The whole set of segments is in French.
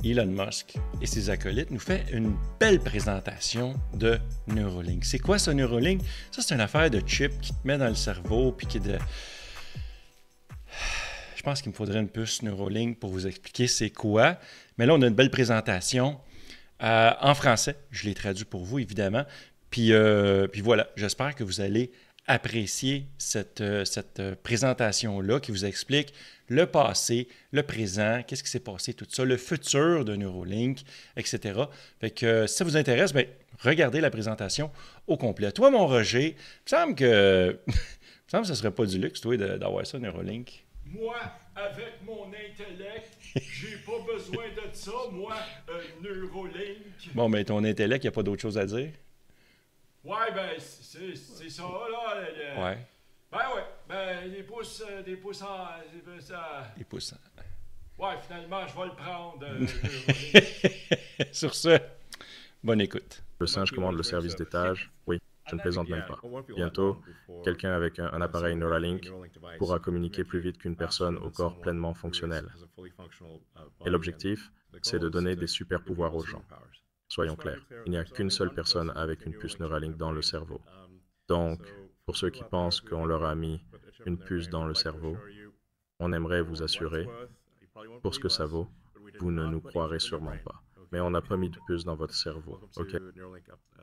Elon Musk et ses acolytes nous fait une belle présentation de Neuralink. C'est quoi ce Neuralink? Ça, c'est une affaire de chip qui te met dans le cerveau puis qui est de... Je pense qu'il me faudrait une puce Neuralink pour vous expliquer c'est quoi. Mais là, on a une belle présentation en français. Je l'ai traduit pour vous, évidemment. Puis voilà, j'espère que vous allez apprécier cette présentation-là qui vous explique le passé, le présent, qu'est-ce qui s'est passé, tout ça, le futur de Neuralink, etc. Fait que si ça vous intéresse, bien, regardez la présentation au complet. Toi, mon Roger, il me semble que ça ne serait pas du luxe, toi, d'avoir ça, Neuralink. Moi, avec mon intellect, j'ai pas besoin de ça, moi, Neuralink. Bon, mais ton intellect, il n'y a pas d'autre chose à dire? Ouais, ben, c'est ça, là. Ouais. Ben ouais, ben, des pouces en... Des pouces. Ouais, finalement, je vais le prendre, Neuralink. Sur ce, bonne écoute. Le singe commande le service d'étage. Oui, je ne plaisante même pas. Bientôt, quelqu'un avec un appareil Neuralink pourra communiquer plus vite qu'une personne au corps pleinement fonctionnel. Et l'objectif, c'est de donner des super pouvoirs aux gens. Soyons clairs, il n'y a qu'une seule personne avec une puce Neuralink dans le cerveau. Donc, pour ceux qui pensent qu'on leur a mis une puce dans le cerveau, on aimerait vous assurer, pour ce que ça vaut, vous ne nous croirez sûrement pas. Mais on n'a pas mis de puce dans votre cerveau, ok?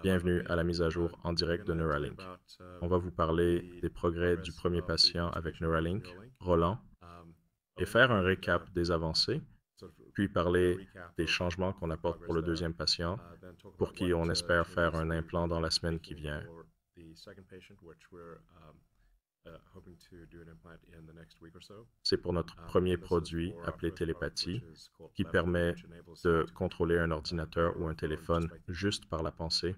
Bienvenue à la mise à jour en direct de Neuralink. On va vous parler des progrès du premier patient avec Neuralink, Roland, et faire un récap des avancées, puis parler des changements qu'on apporte pour le deuxième patient, pour qui on espère faire un implant dans la semaine qui vient. C'est pour notre premier produit appelé télépathie, qui permet de contrôler un ordinateur ou un téléphone juste par la pensée.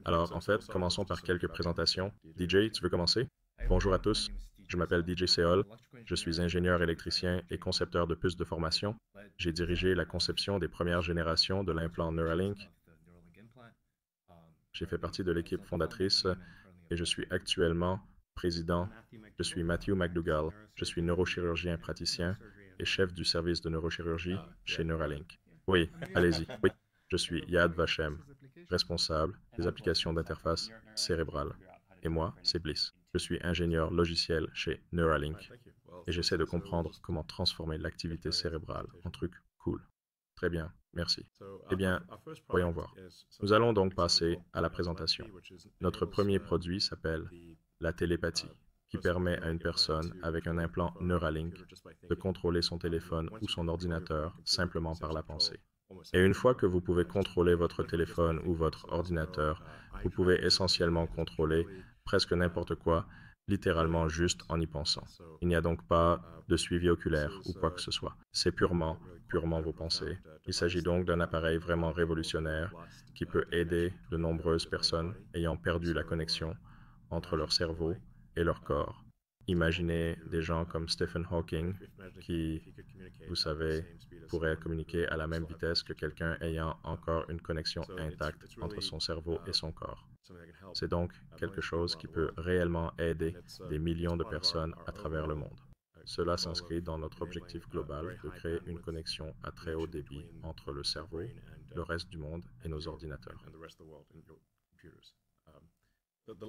Alors, en fait, commençons par quelques présentations. DJ, tu veux commencer? Bonjour à tous, je m'appelle DJ Seol, je suis ingénieur électricien et concepteur de puces de formation. J'ai dirigé la conception des premières générations de l'implant Neuralink. J'ai fait partie de l'équipe fondatrice et je suis actuellement président. Je suis Matthew McDougall, je suis neurochirurgien praticien et chef du service de neurochirurgie chez Neuralink. Oui, allez-y. Oui, je suis Yad Vashem, responsable des applications d'interface cérébrale. Et moi, c'est Bliss. Je suis ingénieur logiciel chez Neuralink et j'essaie de comprendre comment transformer l'activité cérébrale en truc cool. Très bien, merci. Eh bien, voyons voir. Nous allons donc passer à la présentation. Notre premier produit s'appelle la télépathie, qui permet à une personne avec un implant Neuralink de contrôler son téléphone ou son ordinateur simplement par la pensée. Et une fois que vous pouvez contrôler votre téléphone ou votre ordinateur, vous pouvez essentiellement contrôler presque n'importe quoi, littéralement juste en y pensant. Il n'y a donc pas de suivi oculaire ou quoi que ce soit. C'est purement vos pensées. Il s'agit donc d'un appareil vraiment révolutionnaire qui peut aider de nombreuses personnes ayant perdu la connexion entre leur cerveau et leur corps. Imaginez des gens comme Stephen Hawking qui, vous savez, pourrait communiquer à la même vitesse que quelqu'un ayant encore une connexion intacte entre son cerveau et son corps. C'est donc quelque chose qui peut réellement aider des millions de personnes à travers le monde. Cela s'inscrit dans notre objectif global de créer une connexion à très haut débit entre le cerveau, le reste du monde et nos ordinateurs.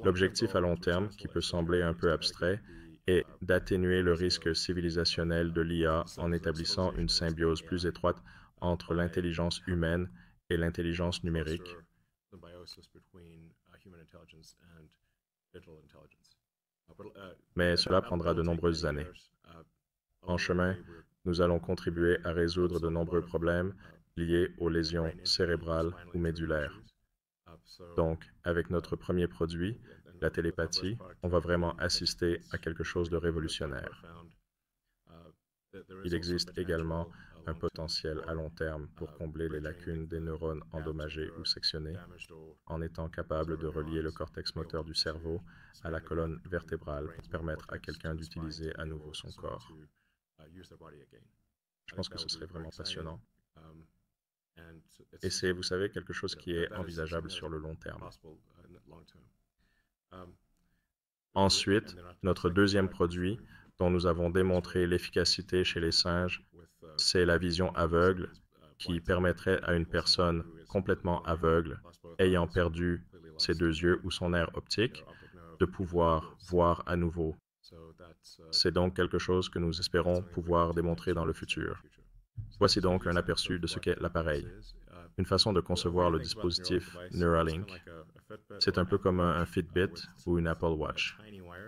L'objectif à long terme, qui peut sembler un peu abstrait, est d'atténuer le risque civilisationnel de l'IA en établissant une symbiose plus étroite entre l'intelligence humaine et l'intelligence numérique. Mais cela prendra de nombreuses années. En chemin, nous allons contribuer à résoudre de nombreux problèmes liés aux lésions cérébrales ou médulaires. Donc, avec notre premier produit, la télépathie, on va vraiment assister à quelque chose de révolutionnaire. Il existe également un potentiel à long terme pour combler les lacunes des neurones endommagés ou sectionnés, en étant capable de relier le cortex moteur du cerveau à la colonne vertébrale pour permettre à quelqu'un d'utiliser à nouveau son corps. Je pense que ce serait vraiment passionnant. Et c'est, vous savez, quelque chose qui est envisageable sur le long terme. Ensuite, notre deuxième produit dont nous avons démontré l'efficacité chez les singes, c'est la vision aveugle qui permettrait à une personne complètement aveugle, ayant perdu ses deux yeux ou son nerf optique, de pouvoir voir à nouveau. C'est donc quelque chose que nous espérons pouvoir démontrer dans le futur. Voici donc un aperçu de ce qu'est l'appareil. Une façon de concevoir le dispositif Neuralink, c'est un peu comme un Fitbit ou une Apple Watch,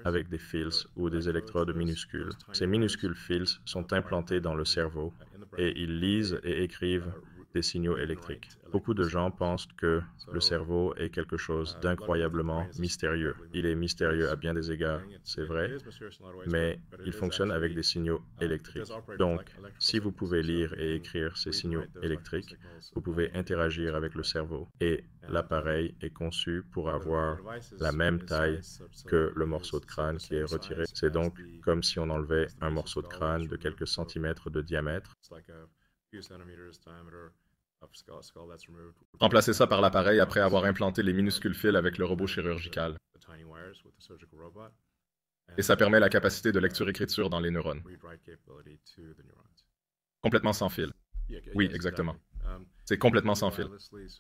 avec des fils ou des électrodes minuscules. Ces minuscules fils sont implantés dans le cerveau et ils lisent et écrivent des signaux électriques. Beaucoup de gens pensent que le cerveau est quelque chose d'incroyablement mystérieux. Il est mystérieux à bien des égards, c'est vrai, mais il fonctionne avec des signaux électriques. Donc, si vous pouvez lire et écrire ces signaux électriques, vous pouvez interagir avec le cerveau. Et l'appareil est conçu pour avoir la même taille que le morceau de crâne qui est retiré. C'est donc comme si on enlevait un morceau de crâne de quelques centimètres de diamètre. Remplacez ça par l'appareil après avoir implanté les minuscules fils avec le robot chirurgical. Et ça permet la capacité de lecture-écriture dans les neurones. Complètement sans fil. Oui, exactement. C'est complètement sans fil.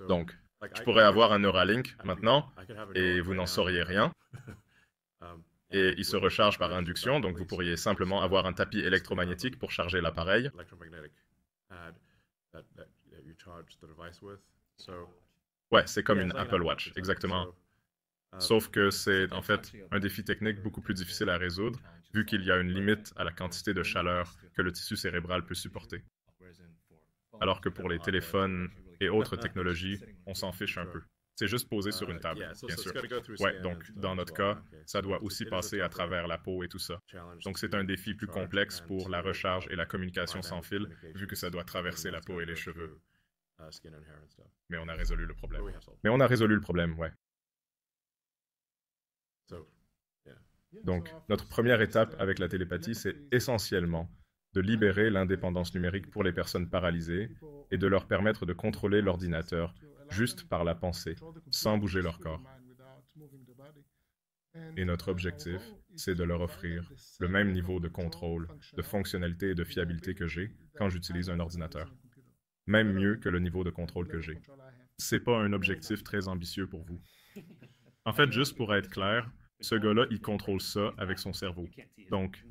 Donc, je pourrais avoir un Neuralink maintenant, et vous n'en sauriez rien. Et il se recharge par induction, donc vous pourriez simplement avoir un tapis électromagnétique pour charger l'appareil. Ouais, c'est comme une Apple Watch, exactement. Sauf que c'est en fait un défi technique beaucoup plus difficile à résoudre, vu qu'il y a une limite à la quantité de chaleur que le tissu cérébral peut supporter. Alors que pour les téléphones et autres technologies, on s'en fiche un peu. C'est juste posé sur une table, bien sûr. Ouais, donc dans notre cas, ça doit aussi passer à travers la peau et tout ça. Donc c'est un défi plus complexe pour la recharge et la communication sans fil, vu que ça doit traverser la peau et les cheveux. Mais on a résolu le problème. Ouais. Donc, notre première étape avec la télépathie, c'est essentiellement de libérer l'indépendance numérique pour les personnes paralysées et de leur permettre de contrôler l'ordinateur juste par la pensée, sans bouger leur corps. Et notre objectif, c'est de leur offrir le même niveau de contrôle, de fonctionnalité et de fiabilité que j'ai quand j'utilise un ordinateur. Même mieux que le niveau de contrôle que j'ai. C'est pas un objectif très ambitieux pour vous. En fait, juste pour être clair, ce gars-là, il contrôle ça avec son cerveau. Donc,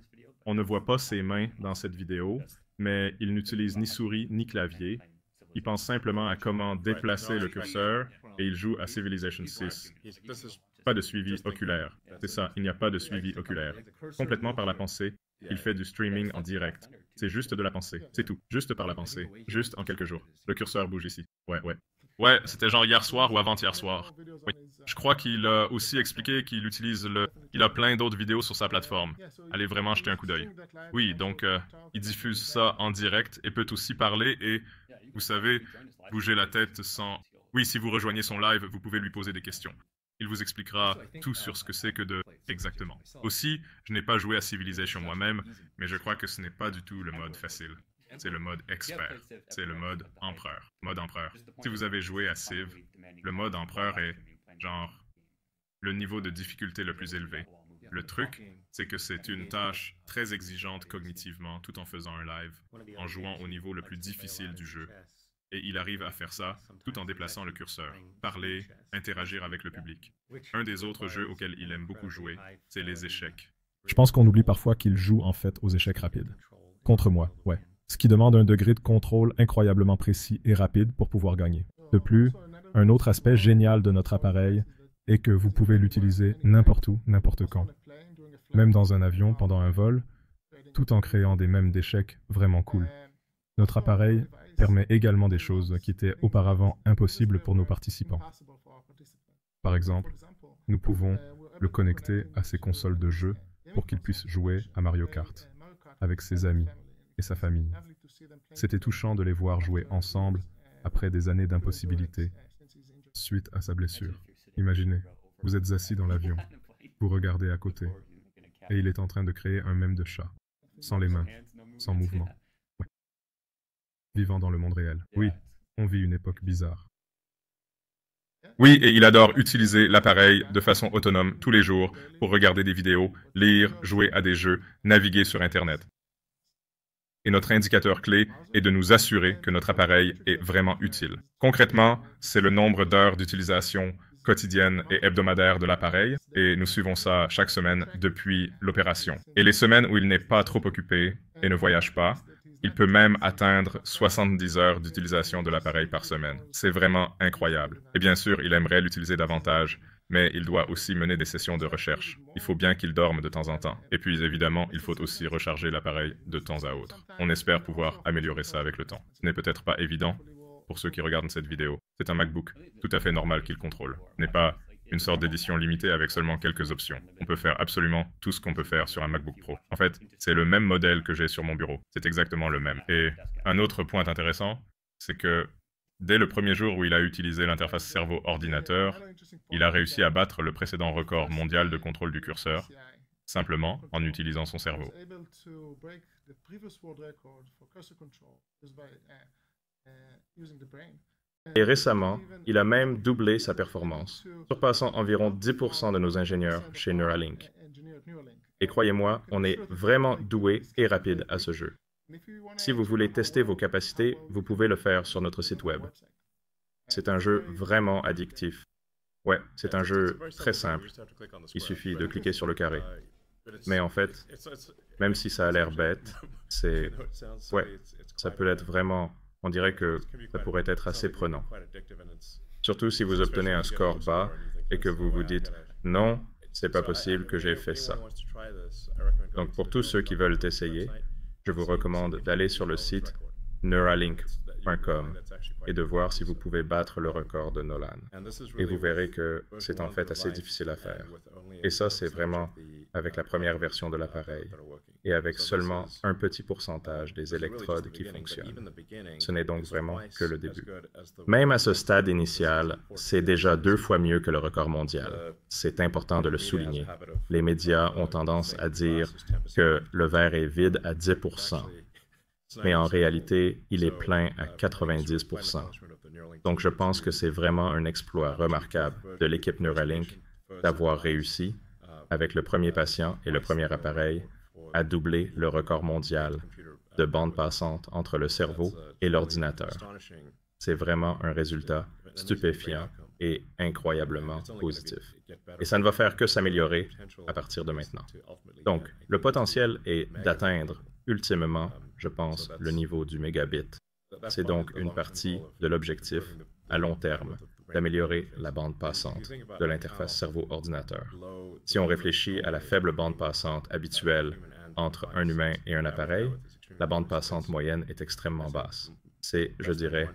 on ne voit pas ses mains dans cette vidéo, mais il n'utilise ni souris ni clavier. Il pense simplement à comment déplacer le curseur et il joue à Civilization 6. Pas de suivi oculaire. C'est ça, il n'y a pas de suivi oculaire. Complètement par la pensée, il fait du streaming en direct. C'est juste de la pensée, c'est tout. Juste par la pensée, juste en quelques jours. Le curseur bouge ici. Ouais, c'était genre hier soir ou avant-hier soir. Oui. Je crois qu'il a aussi expliqué qu'il utilise Il a plein d'autres vidéos sur sa plateforme. Allez vraiment jeter un coup d'œil. Oui, donc il diffuse ça en direct et peut aussi parler et, vous savez, bouger la tête sans... Oui, si vous rejoignez son live, vous pouvez lui poser des questions. Il vous expliquera tout sur ce que c'est que de... Exactement. Aussi, je n'ai pas joué à Civilization moi-même, mais je crois que ce n'est pas du tout le mode facile. C'est le mode expert. C'est le mode empereur. Mode empereur. Si vous avez joué à Civ, le mode empereur est, genre, le niveau de difficulté le plus élevé. Le truc, c'est que c'est une tâche très exigeante cognitivement tout en faisant un live, en jouant au niveau le plus difficile du jeu. Et il arrive à faire ça tout en déplaçant le curseur, parler, interagir avec le public. Un des autres jeux auxquels il aime beaucoup jouer, c'est les échecs. Je pense qu'on oublie parfois qu'il joue en fait aux échecs rapides. Contre moi, ouais. Ce qui demande un degré de contrôle incroyablement précis et rapide pour pouvoir gagner. De plus, un autre aspect génial de notre appareil est que vous pouvez l'utiliser n'importe où, n'importe quand. Même dans un avion, pendant un vol, tout en créant des mèmes d'échecs vraiment cool. Notre appareil permet également des choses qui étaient auparavant impossibles pour nos participants. Par exemple, nous pouvons le connecter à ses consoles de jeux pour qu'il puisse jouer à Mario Kart avec ses amis et sa famille. C'était touchant de les voir jouer ensemble après des années d'impossibilité suite à sa blessure. Imaginez, vous êtes assis dans l'avion, vous regardez à côté, et il est en train de créer un mème de chat, sans les mains, sans mouvement. Ouais. Vivant dans le monde réel. Oui, on vit une époque bizarre. Oui, et il adore utiliser l'appareil de façon autonome tous les jours pour regarder des vidéos, lire, jouer à des jeux, naviguer sur Internet. Et notre indicateur clé est de nous assurer que notre appareil est vraiment utile. Concrètement, c'est le nombre d'heures d'utilisation quotidienne et hebdomadaire de l'appareil, et nous suivons ça chaque semaine depuis l'opération. Et les semaines où il n'est pas trop occupé et ne voyage pas, il peut même atteindre 70 heures d'utilisation de l'appareil par semaine. C'est vraiment incroyable. Et bien sûr, il aimerait l'utiliser davantage, mais il doit aussi mener des sessions de recherche. Il faut bien qu'il dorme de temps en temps. Et puis, évidemment, il faut aussi recharger l'appareil de temps à autre. On espère pouvoir améliorer ça avec le temps. Ce n'est peut-être pas évident pour ceux qui regardent cette vidéo. C'est un MacBook tout à fait normal qu'il contrôle. Ce n'est pas une sorte d'édition limitée avec seulement quelques options. On peut faire absolument tout ce qu'on peut faire sur un MacBook Pro. En fait, c'est le même modèle que j'ai sur mon bureau. C'est exactement le même. Et un autre point intéressant, c'est que dès le premier jour où il a utilisé l'interface cerveau-ordinateur, il a réussi à battre le précédent record mondial de contrôle du curseur, simplement en utilisant son cerveau. Et récemment, il a même doublé sa performance, surpassant environ 10% de nos ingénieurs chez Neuralink. Et croyez-moi, on est vraiment doué et rapide à ce jeu. Si vous voulez tester vos capacités, vous pouvez le faire sur notre site web. C'est un jeu vraiment addictif. Ouais, c'est un jeu très simple. Il suffit de cliquer sur le carré. Mais en fait, même si ça a l'air bête, ouais, ça peut être vraiment... On dirait que ça pourrait être assez prenant. Surtout si vous obtenez un score bas et que vous vous dites « Non, c'est pas possible que j'ai fait ça ». Donc pour tous ceux qui veulent essayer, je vous recommande d'aller sur le site neuralink.com et de voir si vous pouvez battre le record de Nolan. Et vous verrez que c'est en fait assez difficile à faire. Et ça, c'est vraiment avec la première version de l'appareil et avec seulement un petit pourcentage des électrodes qui fonctionnent. Ce n'est donc vraiment que le début. Même à ce stade initial, c'est déjà 2 fois mieux que le record mondial. C'est important de le souligner. Les médias ont tendance à dire que le verre est vide à 10%. Mais en réalité, il est plein à 90%. Donc je pense que c'est vraiment un exploit remarquable de l'équipe Neuralink d'avoir réussi, avec le premier patient et le premier appareil, à doubler le record mondial de bande passante entre le cerveau et l'ordinateur. C'est vraiment un résultat stupéfiant et incroyablement positif. Et ça ne va faire que s'améliorer à partir de maintenant. Donc, le potentiel est d'atteindre, ultimement, je pense, le niveau du mégabit. C'est donc une partie de l'objectif à long terme d'améliorer la bande passante de l'interface cerveau-ordinateur. Si on réfléchit à la faible bande passante habituelle entre un humain et un appareil, la bande passante moyenne est extrêmement basse. C'est, je dirais,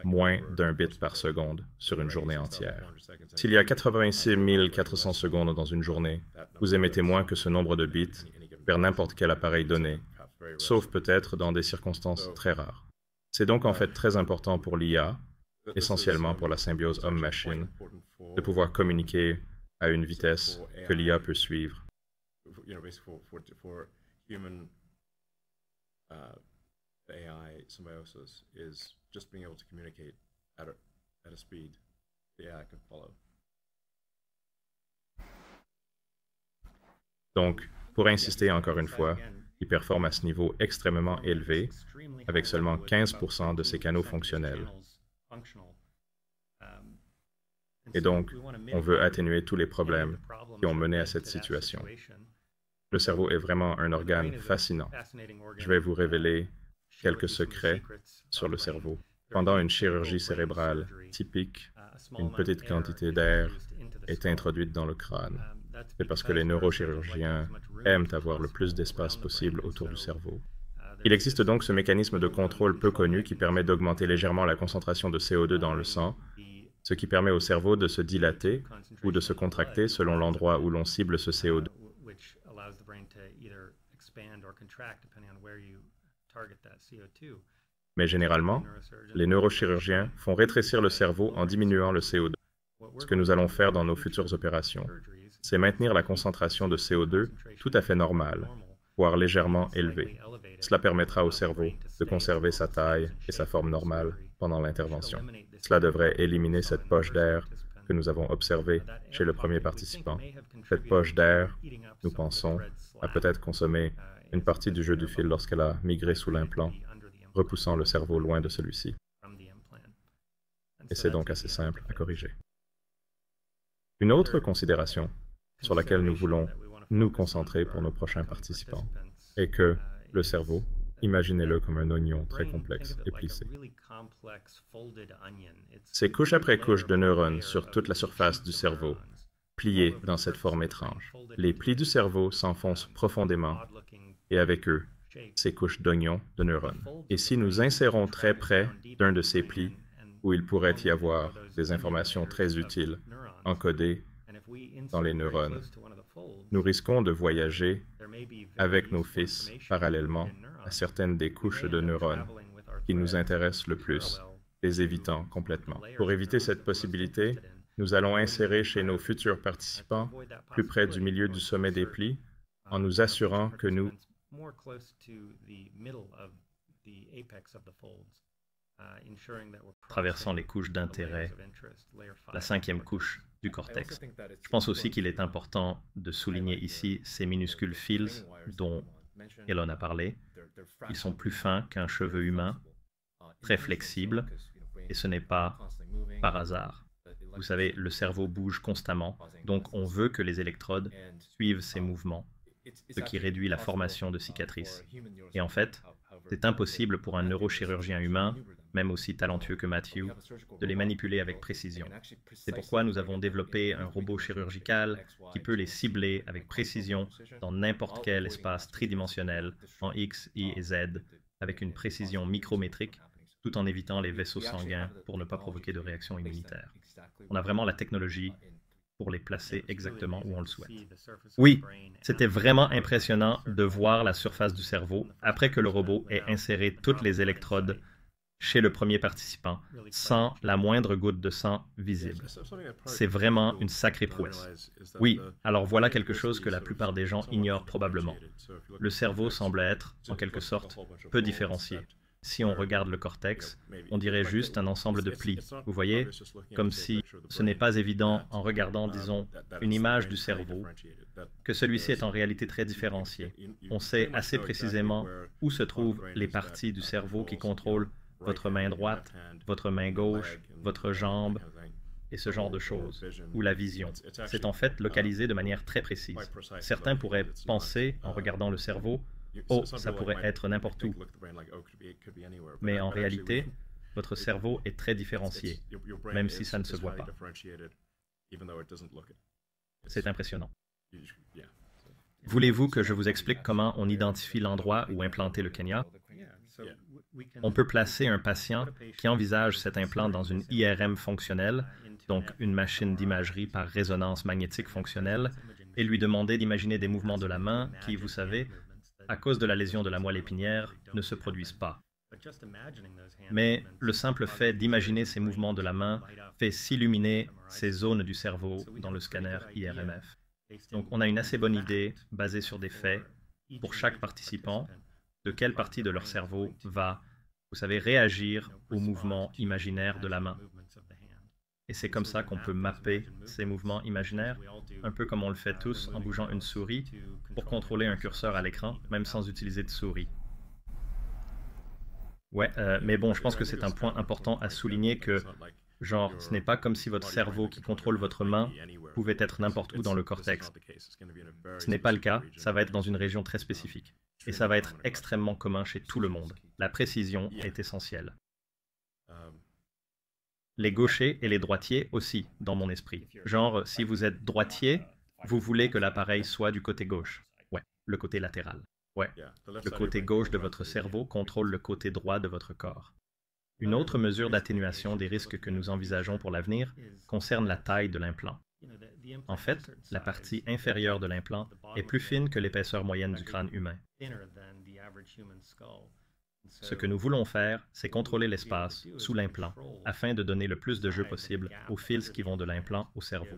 moins d'1 bit par seconde sur une journée entière. S'il y a 86 400 secondes dans une journée, vous émettez moins que ce nombre de bits vers n'importe quel appareil donné, sauf peut-être dans des circonstances très rares. C'est donc en fait très important pour l'IA, essentiellement pour la symbiose homme-machine, de pouvoir communiquer à une vitesse que l'IA peut suivre. AI symbiosis is just being able to communicate at a speed the AI can follow. Donc, pour insister encore une fois, il performe à ce niveau extrêmement élevé, avec seulement 15% de ses canaux fonctionnels. Et donc, on veut atténuer tous les problèmes qui ont mené à cette situation. Le cerveau est vraiment un organe fascinant. Je vais vous révéler quelques secrets sur le cerveau. Pendant une chirurgie cérébrale typique, une petite quantité d'air est introduite dans le crâne. C'est parce que les neurochirurgiens aiment avoir le plus d'espace possible autour du cerveau. Il existe donc ce mécanisme de contrôle peu connu qui permet d'augmenter légèrement la concentration de CO2 dans le sang, ce qui permet au cerveau de se dilater ou de se contracter selon l'endroit où l'on cible ce CO2. Mais généralement, les neurochirurgiens font rétrécir le cerveau en diminuant le CO2. Ce que nous allons faire dans nos futures opérations, c'est maintenir la concentration de CO2 tout à fait normale, voire légèrement élevée. Cela permettra au cerveau de conserver sa taille et sa forme normale pendant l'intervention. Cela devrait éliminer cette poche d'air que nous avons observé chez le premier participant. Cette poche d'air, nous pensons, a peut-être consommé une partie du jeu du fil lorsqu'elle a migré sous l'implant, repoussant le cerveau loin de celui-ci. Et c'est donc assez simple à corriger. Une autre considération sur laquelle nous voulons nous concentrer pour nos prochains participants est que le cerveau, imaginez-le comme un oignon très complexe et plissé. C'est couche après couche de neurones sur toute la surface du cerveau, pliés dans cette forme étrange. Les plis du cerveau s'enfoncent profondément et avec eux, ces couches d'oignons de neurones. Et si nous insérons très près d'un de ces plis, où il pourrait y avoir des informations très utiles encodées dans les neurones, nous risquons de voyager avec nos fils parallèlement à certaines des couches de neurones qui nous intéressent le plus, les évitant complètement. Pour éviter cette possibilité, nous allons insérer chez nos futurs participants, plus près du milieu du sommet des plis, en nous assurant que nous traversant les couches d'intérêt, la 5e couche du cortex. Je pense aussi qu'il est important de souligner ici ces minuscules fils dont Elon a parlé. Ils sont plus fins qu'un cheveu humain, très flexibles, et ce n'est pas par hasard. Vous savez, le cerveau bouge constamment, donc on veut que les électrodes suivent ces mouvements, ce qui réduit la formation de cicatrices. Et en fait, c'est impossible pour un neurochirurgien humain, même aussi talentueux que Matthew, de les manipuler avec précision. C'est pourquoi nous avons développé un robot chirurgical qui peut les cibler avec précision dans n'importe quel espace tridimensionnel, en X, Y et Z, avec une précision micrométrique, tout en évitant les vaisseaux sanguins pour ne pas provoquer de réaction immunitaire. On a vraiment la technologie pour les placer exactement où on le souhaite. Oui, c'était vraiment impressionnant de voir la surface du cerveau après que le robot ait inséré toutes les électrodes chez le premier participant, sans la moindre goutte de sang visible. C'est vraiment une sacrée prouesse. Oui, alors voilà quelque chose que la plupart des gens ignorent probablement. Le cerveau semble être, en quelque sorte, peu différencié. Si on regarde le cortex, on dirait juste un ensemble de plis. Vous voyez, comme si ce n'est pas évident en regardant, disons, une image du cerveau, que celui-ci est en réalité très différencié. On sait assez précisément où se trouvent les parties du cerveau qui contrôlent votre main droite, votre main gauche, votre jambe, et ce genre de choses, ou la vision. C'est en fait localisé de manière très précise. Certains pourraient penser, en regardant le cerveau, oh, ça pourrait être n'importe où. Mais en réalité, votre cerveau est très différencié, même si ça ne se voit pas. C'est impressionnant. Voulez-vous que je vous explique comment on identifie l'endroit où implanter le Kenya? On peut placer un patient qui envisage cet implant dans une IRM fonctionnelle, donc une machine d'imagerie par résonance magnétique fonctionnelle, et lui demander d'imaginer des mouvements de la main qui, vous savez, à cause de la lésion de la moelle épinière, ne se produisent pas. Mais le simple fait d'imaginer ces mouvements de la main fait s'illuminer ces zones du cerveau dans le scanner IRMF. Donc on a une assez bonne idée, basée sur des faits, pour chaque participant, de quelle partie de leur cerveau va, vous savez, réagir aux mouvements imaginaires de la main. Et c'est comme ça qu'on peut mapper ces mouvements imaginaires, un peu comme on le fait tous en bougeant une souris pour contrôler un curseur à l'écran, même sans utiliser de souris. Ouais, mais bon, je pense que c'est un point important à souligner que, genre, ce n'est pas comme si votre cerveau qui contrôle votre main pouvait être n'importe où dans le cortex. Ce n'est pas le cas, ça va être dans une région très spécifique. Et ça va être extrêmement commun chez tout le monde. La précision est essentielle. Les gauchers et les droitiers aussi, dans mon esprit. Genre, si vous êtes droitier, vous voulez que l'appareil soit du côté gauche. Ouais, le côté latéral. Ouais, le côté gauche de votre cerveau contrôle le côté droit de votre corps. Une autre mesure d'atténuation des risques que nous envisageons pour l'avenir concerne la taille de l'implant. En fait, la partie inférieure de l'implant est plus fine que l'épaisseur moyenne du crâne humain. Ce que nous voulons faire, c'est contrôler l'espace sous l'implant afin de donner le plus de jeu possible aux fils qui vont de l'implant au cerveau.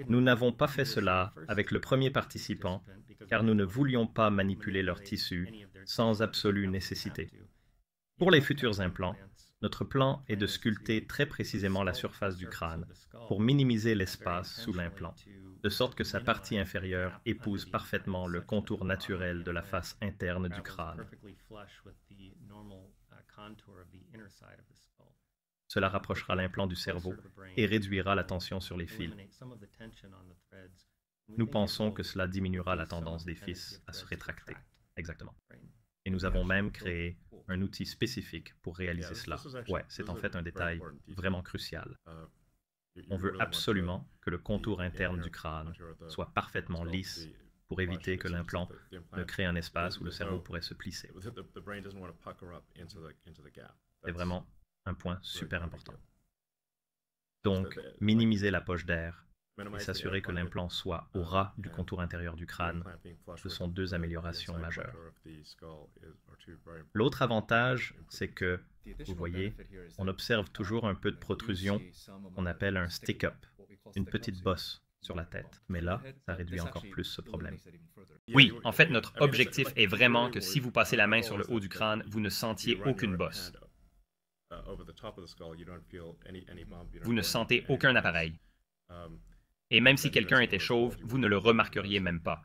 Nous n'avons pas fait cela avec le premier participant, car nous ne voulions pas manipuler leur tissu sans absolue nécessité. Pour les futurs implants, notre plan est de sculpter très précisément la surface du crâne pour minimiser l'espace sous l'implant, de sorte que sa partie inférieure épouse parfaitement le contour naturel de la face interne du crâne. Cela rapprochera l'implant du cerveau et réduira la tension sur les fils. Nous pensons que cela diminuera la tendance des fils à se rétracter. Exactement. Et nous avons même créé un outil spécifique pour réaliser cela. Ouais, c'est en fait un détail vraiment crucial. On veut absolument que le contour interne du crâne soit parfaitement lisse pour éviter que l'implant ne crée un espace où le cerveau pourrait se plisser. C'est vraiment un point super important. Donc, minimiser la poche d'air et s'assurer que l'implant soit au ras du contour intérieur du crâne, ce sont deux améliorations majeures. L'autre avantage, c'est que, vous voyez, on observe toujours un peu de protrusion qu'on appelle un stick-up, une petite bosse sur la tête. Mais là, ça réduit encore plus ce problème. Oui, en fait, notre objectif est vraiment que si vous passez la main sur le haut du crâne, vous ne sentiez aucune bosse. Vous ne sentez aucun appareil. Et même si quelqu'un était chauve, vous ne le remarqueriez même pas.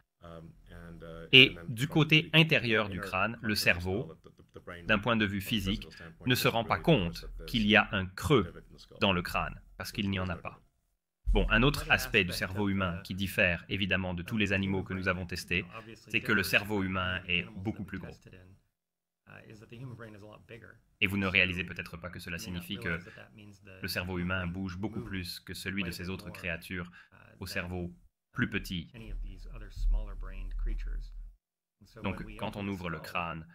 Et du côté intérieur du crâne, le cerveau, d'un point de vue physique, ne se rend pas compte qu'il y a un creux dans le crâne, parce qu'il n'y en a pas. Bon, un autre aspect du cerveau humain qui diffère évidemment de tous les animaux que nous avons testés, c'est que le cerveau humain est beaucoup plus gros. Et vous ne réalisez peut-être pas que cela signifie que le cerveau humain bouge beaucoup plus que celui de ces autres créatures au cerveau plus petit. Donc, quand on ouvre le crâne,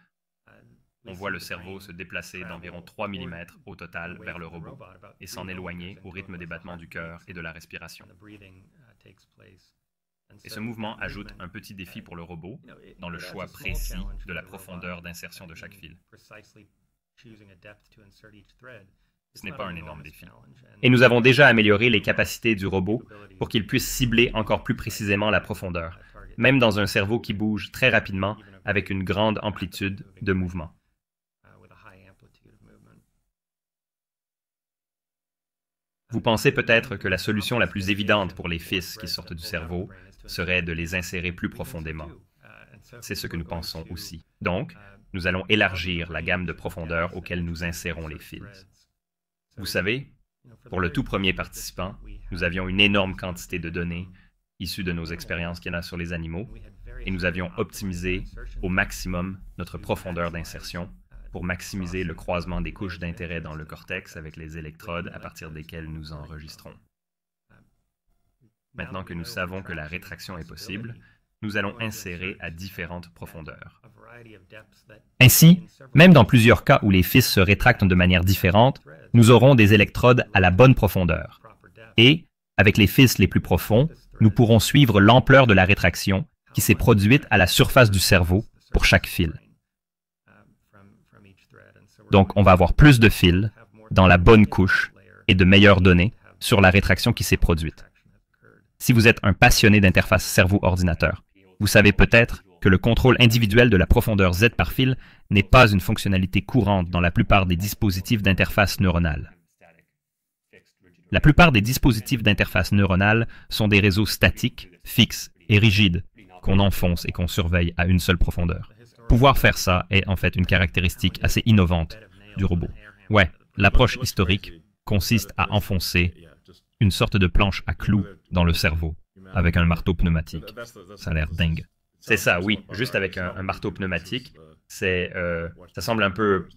on voit le cerveau se déplacer d'environ 3 mm au total vers le robot et s'en éloigner au rythme des battements du cœur et de la respiration. Et ce mouvement ajoute un petit défi pour le robot dans le choix précis de la profondeur d'insertion de chaque fil. Ce n'est pas un énorme défi. Et nous avons déjà amélioré les capacités du robot pour qu'il puisse cibler encore plus précisément la profondeur, même dans un cerveau qui bouge très rapidement avec une grande amplitude de mouvement. Vous pensez peut-être que la solution la plus évidente pour les fils qui sortent du cerveau serait de les insérer plus profondément. C'est ce que nous pensons aussi. Donc, nous allons élargir la gamme de profondeur auquel nous insérons les fils. Vous savez, pour le tout premier participant, nous avions une énorme quantité de données issues de nos expériences qu'il y en a sur les animaux, et nous avions optimisé au maximum notre profondeur d'insertion pour maximiser le croisement des couches d'intérêt dans le cortex avec les électrodes à partir desquelles nous enregistrons. Maintenant que nous savons que la rétraction est possible, nous allons insérer à différentes profondeurs. Ainsi, même dans plusieurs cas où les fils se rétractent de manière différente, nous aurons des électrodes à la bonne profondeur. Et, avec les fils les plus profonds, nous pourrons suivre l'ampleur de la rétraction qui s'est produite à la surface du cerveau pour chaque fil. Donc, on va avoir plus de fils dans la bonne couche et de meilleures données sur la rétraction qui s'est produite. Si vous êtes un passionné d'interface cerveau-ordinateur, vous savez peut-être que le contrôle individuel de la profondeur Z par fil n'est pas une fonctionnalité courante dans la plupart des dispositifs d'interface neuronale. La plupart des dispositifs d'interface neuronale sont des réseaux statiques, fixes et rigides qu'on enfonce et qu'on surveille à une seule profondeur. Pouvoir faire ça est en fait une caractéristique assez innovante du robot. Ouais, l'approche historique consiste à enfoncer une sorte de planche à clous dans le cerveau avec un marteau pneumatique. Ça a l'air dingue. C'est ça, oui, juste avec un marteau pneumatique. Ça semble un peu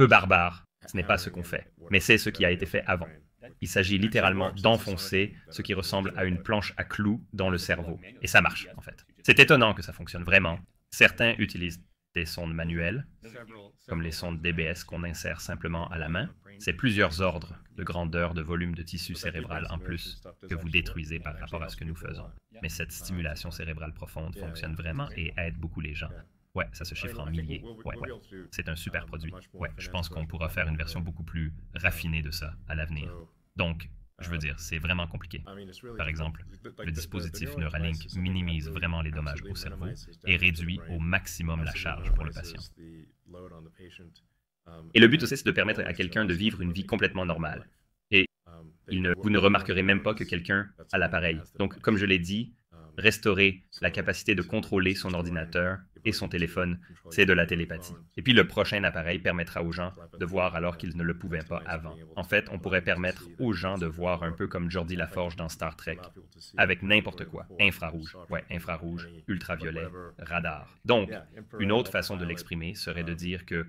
barbare. Ce n'est pas ce qu'on fait, mais c'est ce qui a été fait avant. Il s'agit littéralement d'enfoncer ce qui ressemble à une planche à clous dans le cerveau. Et ça marche, en fait. C'est étonnant que ça fonctionne vraiment. Certains utilisent des sondes manuelles, comme les sondes DBS qu'on insère simplement à la main. C'est plusieurs ordres de grandeur de volume de tissu cérébral en plus que vous détruisez par rapport à ce que nous faisons. Mais cette stimulation cérébrale profonde fonctionne vraiment et aide beaucoup les gens. Ouais, ça se chiffre en milliers. Ouais. C'est un super produit. Ouais, je pense qu'on pourra faire une version beaucoup plus raffinée de ça à l'avenir. Donc, Je veux dire, c'est vraiment compliqué. Par exemple, le dispositif Neuralink minimise vraiment les dommages au cerveau et réduit au maximum la charge pour le patient. Et le but aussi, c'est de permettre à quelqu'un de vivre une vie complètement normale. Et vous ne remarquerez même pas que quelqu'un a l'appareil. Donc, comme je l'ai dit, restaurer la capacité de contrôler son ordinateur et son téléphone, c'est de la télépathie. Et puis le prochain appareil permettra aux gens de voir alors qu'ils ne le pouvaient pas avant. En fait, on pourrait permettre aux gens de voir un peu comme Geordi Laforge dans Star Trek, avec n'importe quoi. Infrarouge, infrarouge, ultraviolet, radar. Donc, une autre façon de l'exprimer serait de dire que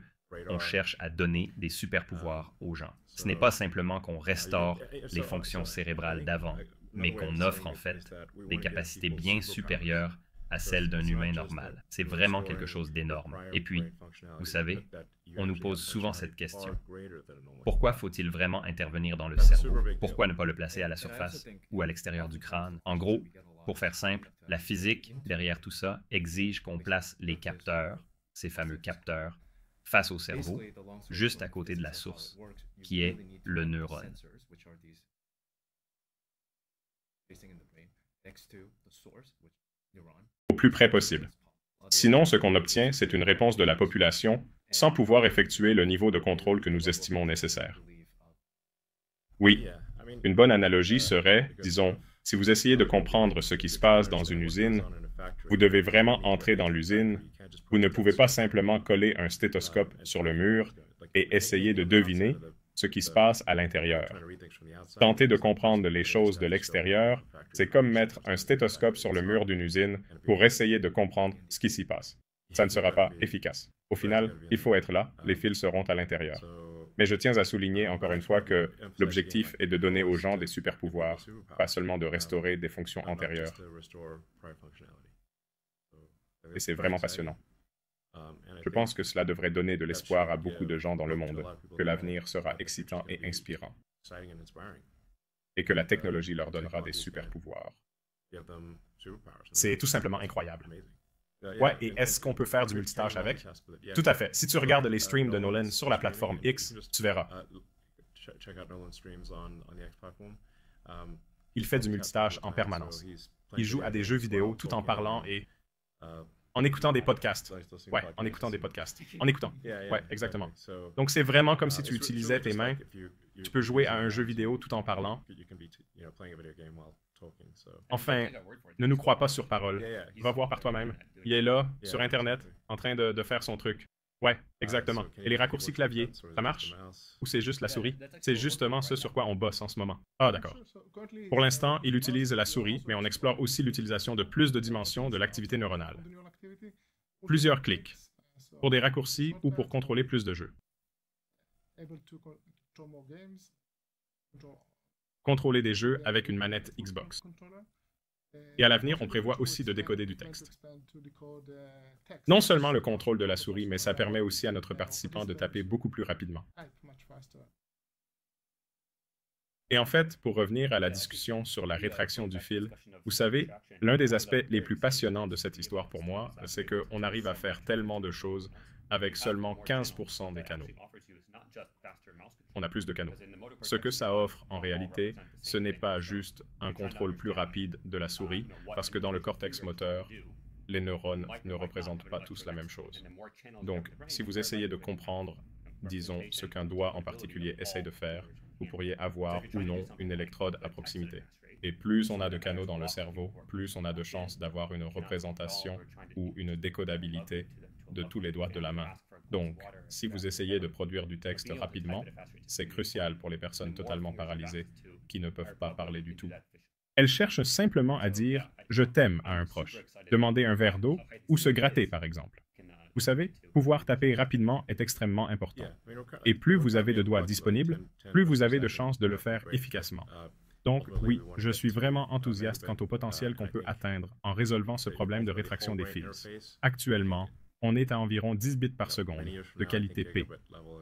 on cherche à donner des super-pouvoirs aux gens. Ce n'est pas simplement qu'on restaure les fonctions cérébrales d'avant, mais qu'on offre en fait des capacités bien supérieures à celles d'un humain normal. C'est vraiment quelque chose d'énorme. Et puis, vous savez, on nous pose souvent cette question. Pourquoi faut-il vraiment intervenir dans le cerveau? Pourquoi ne pas le placer à la surface ou à l'extérieur du crâne? En gros, pour faire simple, la physique derrière tout ça exige qu'on place les capteurs, ces fameux capteurs, face au cerveau, juste à côté de la source, qui est le neurone. Au plus près possible. Sinon, ce qu'on obtient, c'est une réponse de la population sans pouvoir effectuer le niveau de contrôle que nous estimons nécessaire. Oui, une bonne analogie serait, disons, si vous essayez de comprendre ce qui se passe dans une usine, vous devez vraiment entrer dans l'usine. Vous ne pouvez pas simplement coller un stéthoscope sur le mur et essayer de deviner ce qui se passe à l'intérieur. Tenter de comprendre les choses de l'extérieur, c'est comme mettre un stéthoscope sur le mur d'une usine pour essayer de comprendre ce qui s'y passe. Ça ne sera pas efficace. Au final, il faut être là, les fils seront à l'intérieur. Mais je tiens à souligner encore une fois que l'objectif est de donner aux gens des super-pouvoirs, pas seulement de restaurer des fonctions antérieures. Et c'est vraiment passionnant. Je pense que cela devrait donner de l'espoir à beaucoup de gens dans le monde, que l'avenir sera excitant et inspirant, et que la technologie leur donnera des super-pouvoirs. C'est tout simplement incroyable. Ouais, et est-ce qu'on peut faire du multitâche avec? Tout à fait. Si tu regardes les streams de Nolan sur la plateforme X, tu verras. Il fait du multitâche en permanence. Il joue à des jeux vidéo tout en parlant et en écoutant des podcasts. Ouais, en écoutant des podcasts. En écoutant. Ouais, exactement. Donc c'est vraiment comme si tu utilisais tes mains. Tu peux jouer à un jeu vidéo tout en parlant. Enfin, ne nous crois pas sur parole. Va voir par toi-même. Il est là, sur Internet, en train de faire son truc. Ouais, exactement. Et les raccourcis clavier, ça marche? Ou c'est juste la souris? C'est justement ce sur quoi on bosse en ce moment. Ah, d'accord. Pour l'instant, il utilise la souris, mais on explore aussi l'utilisation de plus de dimensions de l'activité neuronale. Plusieurs clics, pour des raccourcis ou pour contrôler plus de jeux. Contrôler des jeux avec une manette Xbox. Et à l'avenir, on prévoit aussi de décoder du texte. Non seulement le contrôle de la souris, mais ça permet aussi à notre participant de taper beaucoup plus rapidement. Et en fait, pour revenir à la discussion sur la rétraction du fil, vous savez, l'un des aspects les plus passionnants de cette histoire pour moi, c'est qu'on arrive à faire tellement de choses avec seulement 15% des canaux. On a plus de canaux. Ce que ça offre, en réalité, ce n'est pas juste un contrôle plus rapide de la souris, parce que dans le cortex moteur, les neurones ne représentent pas tous la même chose. Donc, si vous essayez de comprendre, disons, ce qu'un doigt en particulier essaye de faire, vous pourriez avoir ou non une électrode à proximité. Et plus on a de canaux dans le cerveau, plus on a de chances d'avoir une représentation ou une décodabilité de tous les doigts de la main. Donc, si vous essayez de produire du texte rapidement, c'est crucial pour les personnes totalement paralysées qui ne peuvent pas parler du tout. Elles cherchent simplement à dire « je t'aime » à un proche, demander un verre d'eau ou se gratter, par exemple. Vous savez, pouvoir taper rapidement est extrêmement important. Et plus vous avez de doigts disponibles, plus vous avez de chances de le faire efficacement. Donc, oui, je suis vraiment enthousiaste quant au potentiel qu'on peut atteindre en résolvant ce problème de rétraction des fils. Actuellement, on est à environ 10 bits par seconde, de qualité P.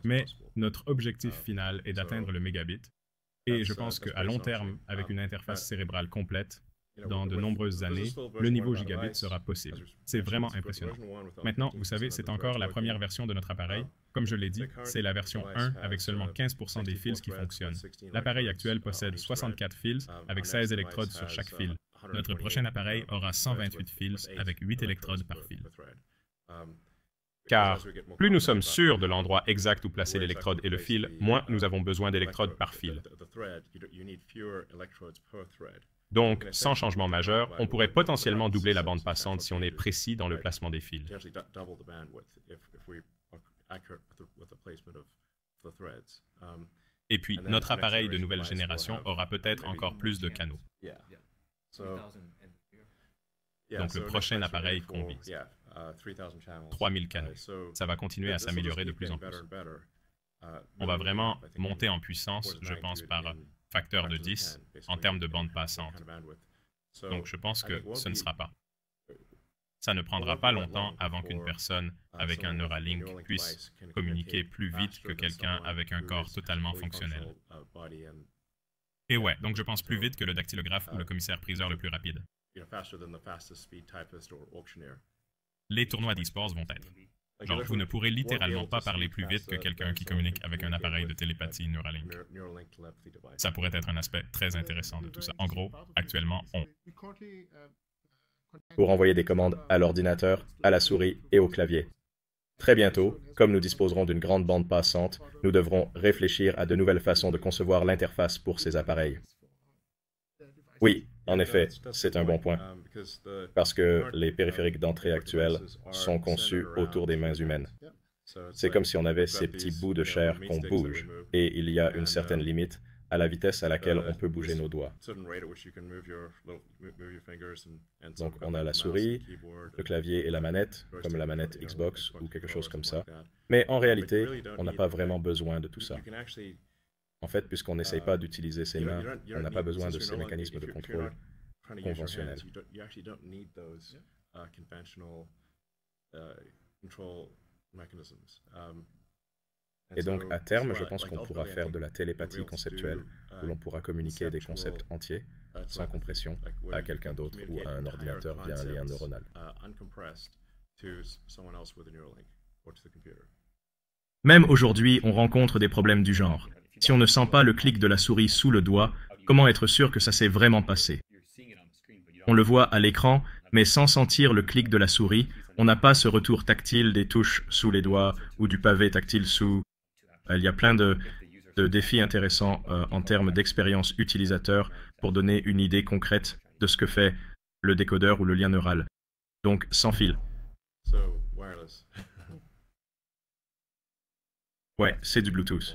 Mais notre objectif final est d'atteindre le mégabit. Et je pense qu'à long terme, avec une interface cérébrale complète, dans de nombreuses années, le niveau gigabit sera possible. C'est vraiment impressionnant. Maintenant, vous savez, c'est encore la première version de notre appareil. Comme je l'ai dit, c'est la version 1 avec seulement 15% des fils qui fonctionnent. L'appareil actuel possède 64 fils avec 16 électrodes sur chaque fil. Notre prochain appareil aura 128 fils avec 8 électrodes par fil. Car plus nous sommes sûrs de l'endroit exact où placer l'électrode et le fil, moins nous avons besoin d'électrodes par fil. Donc, sans changement majeur, on pourrait potentiellement doubler la bande passante si on est précis dans le placement des fils. Et puis, notre appareil de nouvelle génération aura peut-être encore plus de canaux. Donc, le prochain appareil qu'on vise. 3000 canaux. Ça va continuer à s'améliorer de plus en plus. On va vraiment monter en puissance, je pense, par facteur de 10 en termes de bande passante. Donc, je pense que ce ne sera pas. Ça ne prendra pas longtemps avant qu'une personne avec un Neuralink puisse communiquer plus vite que quelqu'un avec un corps totalement fonctionnel. Et ouais, donc je pense plus vite que le dactylographe ou le commissaire-priseur le plus rapide. Les tournois d'e-sports vont être. Genre, vous ne pourrez littéralement pas parler plus vite que quelqu'un qui communique avec un appareil de télépathie Neuralink. Ça pourrait être un aspect très intéressant de tout ça. En gros, actuellement, Pour envoyer des commandes à l'ordinateur, à la souris et au clavier. Très bientôt, comme nous disposerons d'une grande bande passante, nous devrons réfléchir à de nouvelles façons de concevoir l'interface pour ces appareils. Oui, en effet, c'est un bon point, parce que les périphériques d'entrée actuels sont conçus autour des mains humaines. C'est comme si on avait ces petits bouts de chair qu'on bouge, et il y a une certaine limite à la vitesse à laquelle on peut bouger nos doigts. Donc on a la souris, le clavier et la manette, comme la manette Xbox ou quelque chose comme ça. Mais en réalité, on n'a pas vraiment besoin de tout ça. En fait, puisqu'on n'essaye pas d'utiliser ses mains, on n'a pas besoin de ces mécanismes de contrôle conventionnels. Et donc, à terme, je pense qu'on pourra faire de la télépathie conceptuelle, où l'on pourra communiquer des concepts entiers, sans compression, à quelqu'un d'autre ou à un ordinateur via un lien neuronal. Même aujourd'hui, on rencontre des problèmes du genre. Si on ne sent pas le clic de la souris sous le doigt, comment être sûr que ça s'est vraiment passé? On le voit à l'écran, mais sans sentir le clic de la souris, on n'a pas ce retour tactile des touches sous les doigts ou du pavé tactile sous. Il y a plein de défis intéressants en termes d'expérience utilisateur pour donner une idée concrète de ce que fait le décodeur ou le lien neural. Donc, sans fil. Ouais, c'est du Bluetooth.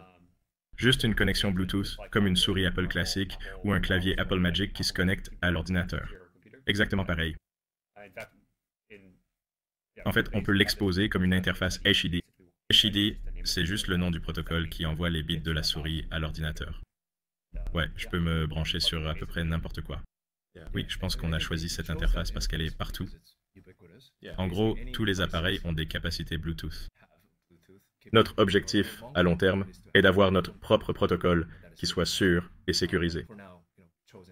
Juste une connexion Bluetooth, comme une souris Apple classique ou un clavier Apple Magic qui se connecte à l'ordinateur. Exactement pareil. En fait, on peut l'exposer comme une interface HID. HID, c'est juste le nom du protocole qui envoie les bits de la souris à l'ordinateur. Ouais, je peux me brancher sur à peu près n'importe quoi. Oui, je pense qu'on a choisi cette interface parce qu'elle est partout. En gros, tous les appareils ont des capacités Bluetooth. Notre objectif, à long terme, est d'avoir notre propre protocole qui soit sûr et sécurisé.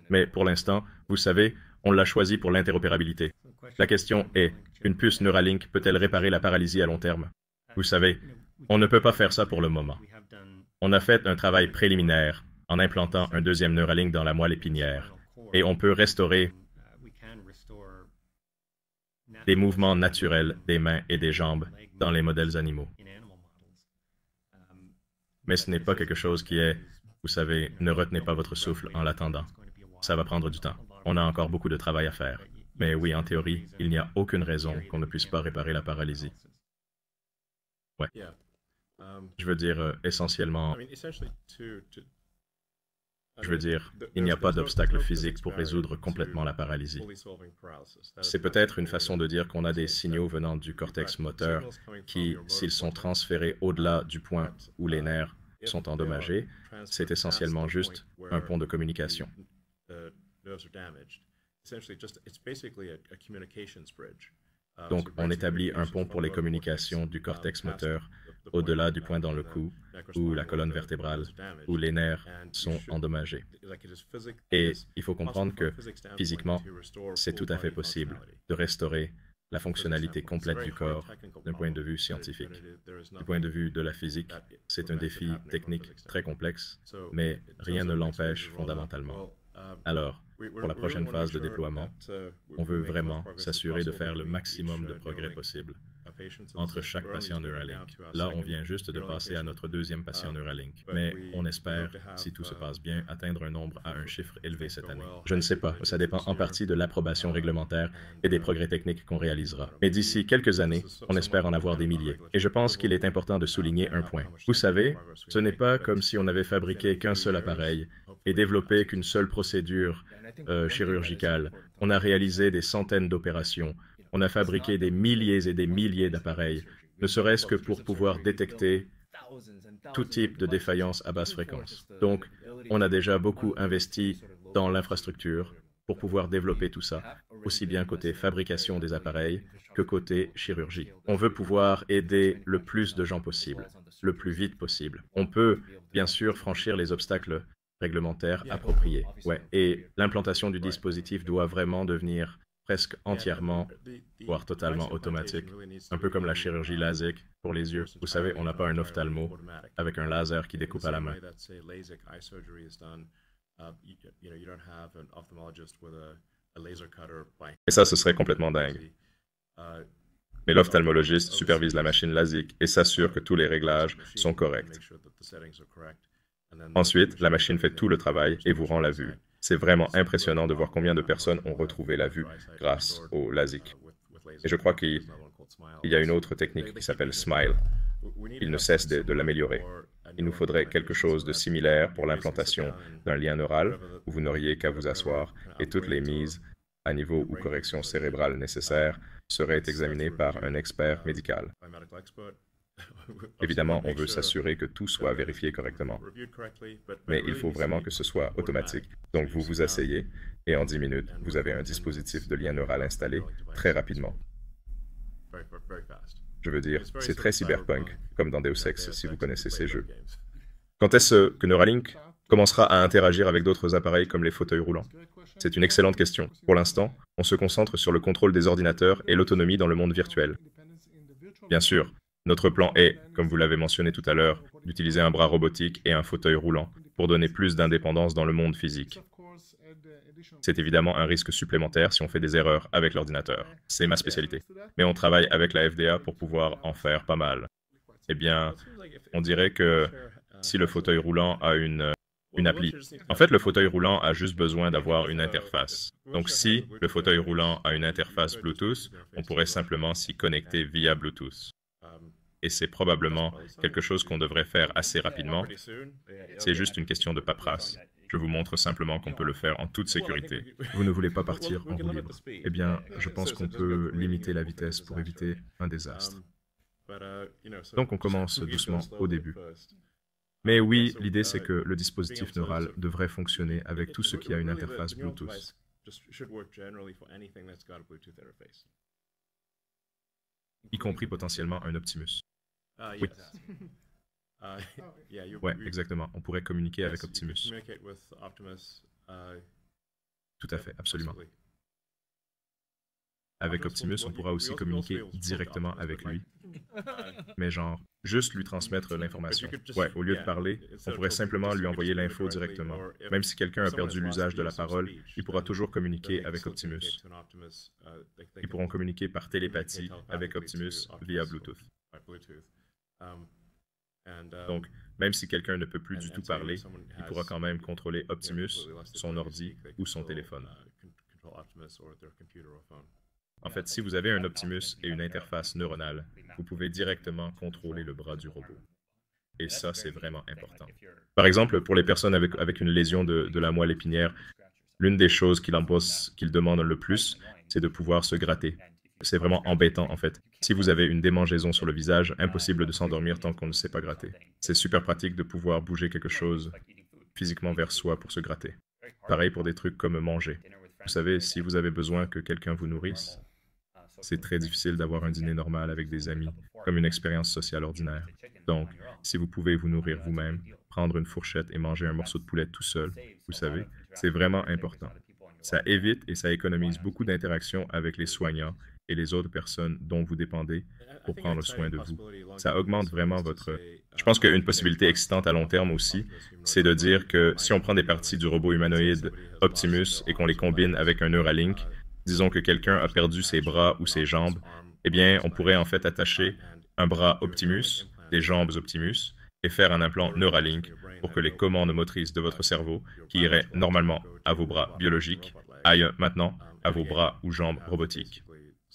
Mais pour l'instant, vous savez, on l'a choisi pour l'interopérabilité. La question est, une puce Neuralink peut-elle réparer la paralysie à long terme? Vous savez, on ne peut pas faire ça pour le moment. On a fait un travail préliminaire en implantant un deuxième Neuralink dans la moelle épinière, et on peut restaurer des mouvements naturels des mains et des jambes dans les modèles animaux. Mais ce n'est pas quelque chose qui est, vous savez, ne retenez pas votre souffle en l'attendant. Ça va prendre du temps. On a encore beaucoup de travail à faire. Mais oui, en théorie, il n'y a aucune raison qu'on ne puisse pas réparer la paralysie. Ouais. Je veux dire, essentiellement, je veux dire, il n'y a pas d'obstacle physique pour résoudre complètement la paralysie. C'est peut-être une façon de dire qu'on a des signaux venant du cortex moteur qui, s'ils sont transférés au-delà du point où les nerfs sont endommagés, c'est essentiellement juste un pont de communication. Donc, on établit un pont pour les communications du cortex moteur au-delà du point dans le cou, où la colonne vertébrale, où les nerfs sont endommagés. Et il faut comprendre que, physiquement, c'est tout à fait possible de restaurer la fonctionnalité complète du corps d'un point de vue scientifique. Du point de vue de la physique, c'est un défi technique très complexe, mais rien ne l'empêche fondamentalement. Alors, pour la prochaine phase de déploiement, on veut vraiment s'assurer de faire le maximum de progrès possible entre chaque patient Neuralink. Là, on vient juste de passer à notre deuxième patient Neuralink, mais on espère, si tout se passe bien, atteindre un chiffre élevé cette année. Je ne sais pas, ça dépend en partie de l'approbation réglementaire et des progrès techniques qu'on réalisera. Mais d'ici quelques années, on espère en avoir des milliers. Et je pense qu'il est important de souligner un point. Vous savez, ce n'est pas comme si on avait fabriqué qu'un seul appareil et développé qu'une seule procédure chirurgicale. On a réalisé des centaines d'opérations. On a fabriqué des milliers et des milliers d'appareils, ne serait-ce que pour pouvoir détecter tout type de défaillance à basse fréquence. Donc, on a déjà beaucoup investi dans l'infrastructure pour pouvoir développer tout ça, aussi bien côté fabrication des appareils que côté chirurgie. On veut pouvoir aider le plus de gens possible, le plus vite possible. On peut, bien sûr, franchir les obstacles réglementaires appropriés. Ouais. Et l'implantation du dispositif doit vraiment devenir presque entièrement, voire totalement automatique, un peu comme la chirurgie LASIK pour les yeux. Vous savez, on n'a pas un ophtalmo avec un laser qui découpe à la main. Et ça, ce serait complètement dingue. Mais l'ophtalmologiste supervise la machine LASIK et s'assure que tous les réglages sont corrects. Ensuite, la machine fait tout le travail et vous rend la vue. C'est vraiment impressionnant de voir combien de personnes ont retrouvé la vue grâce au LASIK. Et je crois qu'il y a une autre technique qui s'appelle SMILE. Il ne cesse de l'améliorer. Il nous faudrait quelque chose de similaire pour l'implantation d'un lien neural où vous n'auriez qu'à vous asseoir et toutes les mises à niveau ou corrections cérébrales nécessaires seraient examinées par un expert médical. Évidemment, on veut s'assurer que tout soit vérifié correctement. Mais il faut vraiment que ce soit automatique. Donc, vous vous asseyez et en 10 minutes, vous avez un dispositif de lien neural installé très rapidement. Je veux dire, c'est très cyberpunk, comme dans Deus Ex, si vous connaissez ces jeux. Quand est-ce que Neuralink commencera à interagir avec d'autres appareils comme les fauteuils roulants? C'est une excellente question. Pour l'instant, on se concentre sur le contrôle des ordinateurs et l'autonomie dans le monde virtuel. Bien sûr, notre plan est, comme vous l'avez mentionné tout à l'heure, d'utiliser un bras robotique et un fauteuil roulant pour donner plus d'indépendance dans le monde physique. C'est évidemment un risque supplémentaire si on fait des erreurs avec l'ordinateur. C'est ma spécialité. Mais on travaille avec la FDA pour pouvoir en faire pas mal. Eh bien, on dirait que si le fauteuil roulant a une appli. En fait, le fauteuil roulant a juste besoin d'avoir une interface. Donc, si le fauteuil roulant a une interface Bluetooth, on pourrait simplement s'y connecter via Bluetooth. Et c'est probablement quelque chose qu'on devrait faire assez rapidement. C'est juste une question de paperasse. Je vous montre simplement qu'on peut le faire en toute sécurité. Vous ne voulez pas partir en roue libre? Eh bien, je pense qu'on peut limiter la vitesse pour éviter un désastre. Donc, on commence doucement au début. Mais oui, l'idée c'est que le dispositif neural devrait fonctionner avec tout ce qui a une interface Bluetooth. Y compris potentiellement un Optimus. Oui. Ouais, exactement. On pourrait communiquer avec Optimus. Tout à fait, absolument. Avec Optimus, on pourra aussi communiquer directement avec lui. Mais genre, juste lui transmettre l'information. Ouais, au lieu de parler, on pourrait simplement lui envoyer l'info directement. Même si quelqu'un a perdu l'usage de la parole, il pourra toujours communiquer avec Optimus. Ils pourront communiquer par télépathie avec Optimus via Bluetooth. Donc, même si quelqu'un ne peut plus du tout parler, il pourra quand même contrôler Optimus, son ordi ou son téléphone. En fait, si vous avez un Optimus et une interface neuronale, vous pouvez directement contrôler le bras du robot. Et ça, c'est vraiment important. Par exemple, pour les personnes avec une lésion de la moelle épinière, l'une des choses qu'ils demandent le plus, c'est de pouvoir se gratter. C'est vraiment embêtant, en fait. Si vous avez une démangeaison sur le visage, impossible de s'endormir tant qu'on ne sait pas gratter. C'est super pratique de pouvoir bouger quelque chose physiquement vers soi pour se gratter. Pareil pour des trucs comme manger. Vous savez, si vous avez besoin que quelqu'un vous nourrisse, C'est très difficile d'avoir un dîner normal avec des amis, comme une expérience sociale ordinaire. Donc, si vous pouvez vous nourrir vous-même, prendre une fourchette et manger un morceau de poulet tout seul, vous savez, c'est vraiment important. Ça évite et ça économise beaucoup d'interactions avec les soignants et les autres personnes dont vous dépendez pour prendre soin de vous. Ça augmente vraiment votre... Je pense qu'une possibilité excitante à long terme aussi, c'est de dire que si on prend des parties du robot humanoïde Optimus et qu'on les combine avec un Neuralink, disons que quelqu'un a perdu ses bras ou ses jambes, eh bien, on pourrait en fait attacher un bras Optimus, des jambes Optimus, et faire un implant Neuralink pour que les commandes motrices de votre cerveau, qui iraient normalement à vos bras biologiques, aillent maintenant à vos bras ou jambes robotiques.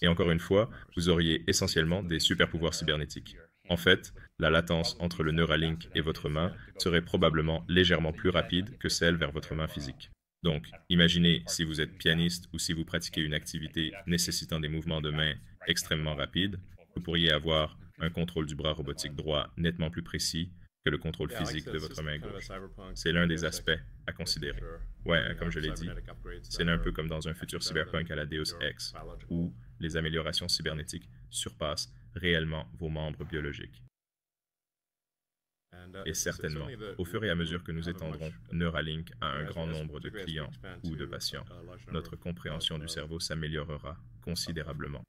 Et encore une fois, vous auriez essentiellement des super-pouvoirs cybernétiques. En fait, la latence entre le Neuralink et votre main serait probablement légèrement plus rapide que celle vers votre main physique. Donc, imaginez si vous êtes pianiste ou si vous pratiquez une activité nécessitant des mouvements de main extrêmement rapides, vous pourriez avoir un contrôle du bras robotique droit nettement plus précis que le contrôle physique de votre main gauche. C'est l'un des aspects à considérer. Ouais, comme je l'ai dit, c'est un peu comme dans un futur cyberpunk à la Deus Ex, où les améliorations cybernétiques surpassent réellement vos membres biologiques. Et certainement, au fur et à mesure que nous étendrons Neuralink à un grand nombre de clients ou de patients, notre compréhension du cerveau s'améliorera considérablement.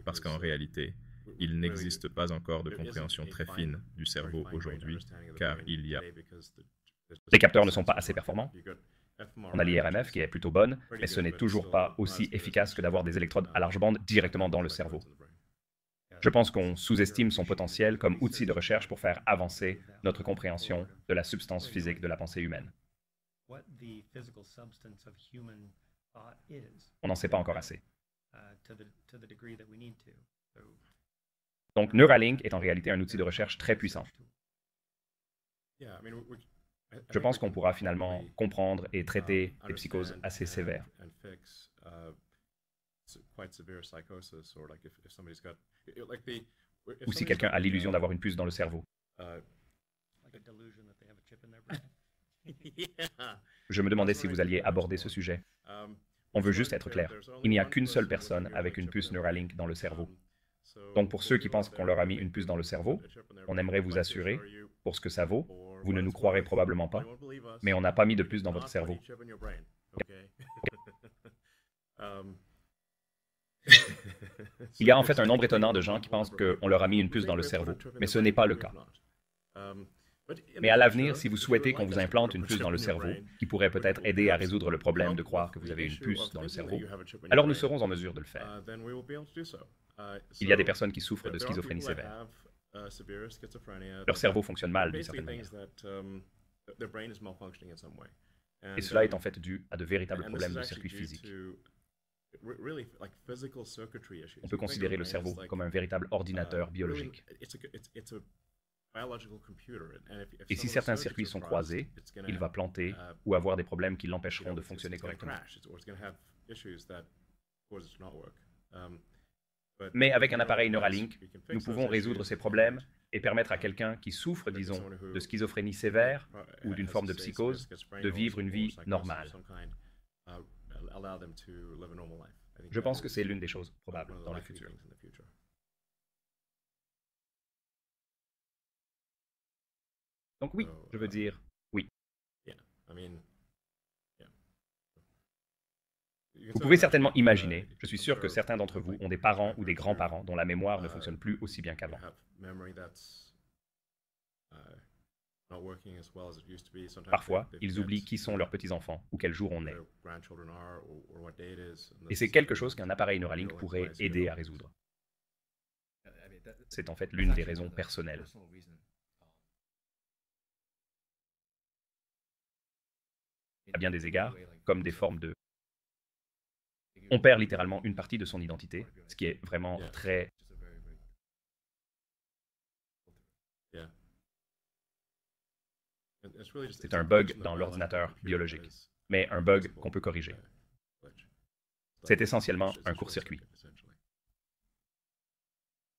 Parce qu'en réalité, il n'existe pas encore de compréhension très fine du cerveau aujourd'hui, car il y a... Les capteurs ne sont pas assez performants. On a l'IRMF qui est plutôt bonne, mais ce n'est toujours pas aussi efficace que d'avoir des électrodes à large bande directement dans le cerveau. Je pense qu'on sous-estime son potentiel comme outil de recherche pour faire avancer notre compréhension de la substance physique de la pensée humaine. On n'en sait pas encore assez. Donc Neuralink est en réalité un outil de recherche très puissant. Je pense qu'on pourra finalement comprendre et traiter des psychoses assez sévères. Ou si quelqu'un a l'illusion d'avoir une puce dans le cerveau. Je me demandais si vous alliez aborder ce sujet. On veut juste être clair. Il n'y a qu'une seule personne avec une puce Neuralink dans le cerveau. Donc pour ceux qui pensent qu'on leur a mis une puce dans le cerveau, on aimerait vous assurer, pour ce que ça vaut, vous ne nous croirez probablement pas, mais on n'a pas mis de puce dans votre cerveau. Il y a en fait un nombre étonnant de gens qui pensent qu'on leur a mis une puce dans le cerveau, mais ce n'est pas le cas. Mais à l'avenir, si vous souhaitez qu'on vous implante une puce dans le cerveau, qui pourrait peut-être aider à résoudre le problème de croire que vous avez une puce dans le cerveau, alors nous serons en mesure de le faire. Il y a des personnes qui souffrent de schizophrénie sévère. Leur cerveau fonctionne mal d'une certaine manière. Et cela est en fait dû à de véritables problèmes de circuits physiques. On peut considérer le cerveau comme un véritable ordinateur biologique. Et si certains circuits sont croisés, il va planter ou avoir des problèmes qui l'empêcheront de fonctionner correctement. Mais avec un appareil Neuralink, nous pouvons résoudre ces problèmes et permettre à quelqu'un qui souffre, disons, de schizophrénie sévère ou d'une forme de psychose, de vivre une vie normale. Je pense que c'est l'une des choses probables dans le futur. Donc oui, je veux dire oui. Vous pouvez certainement imaginer, je suis sûr que certains d'entre vous ont des parents ou des grands-parents dont la mémoire ne fonctionne plus aussi bien qu'avant. Parfois, ils oublient qui sont leurs petits-enfants ou quel jour on est. Et c'est quelque chose qu'un appareil Neuralink pourrait aider à résoudre. C'est en fait l'une des raisons personnelles. À bien des égards, comme des formes de... On perd littéralement une partie de son identité, ce qui est vraiment très... C'est un bug dans l'ordinateur biologique, mais un bug qu'on peut corriger. C'est essentiellement un court-circuit.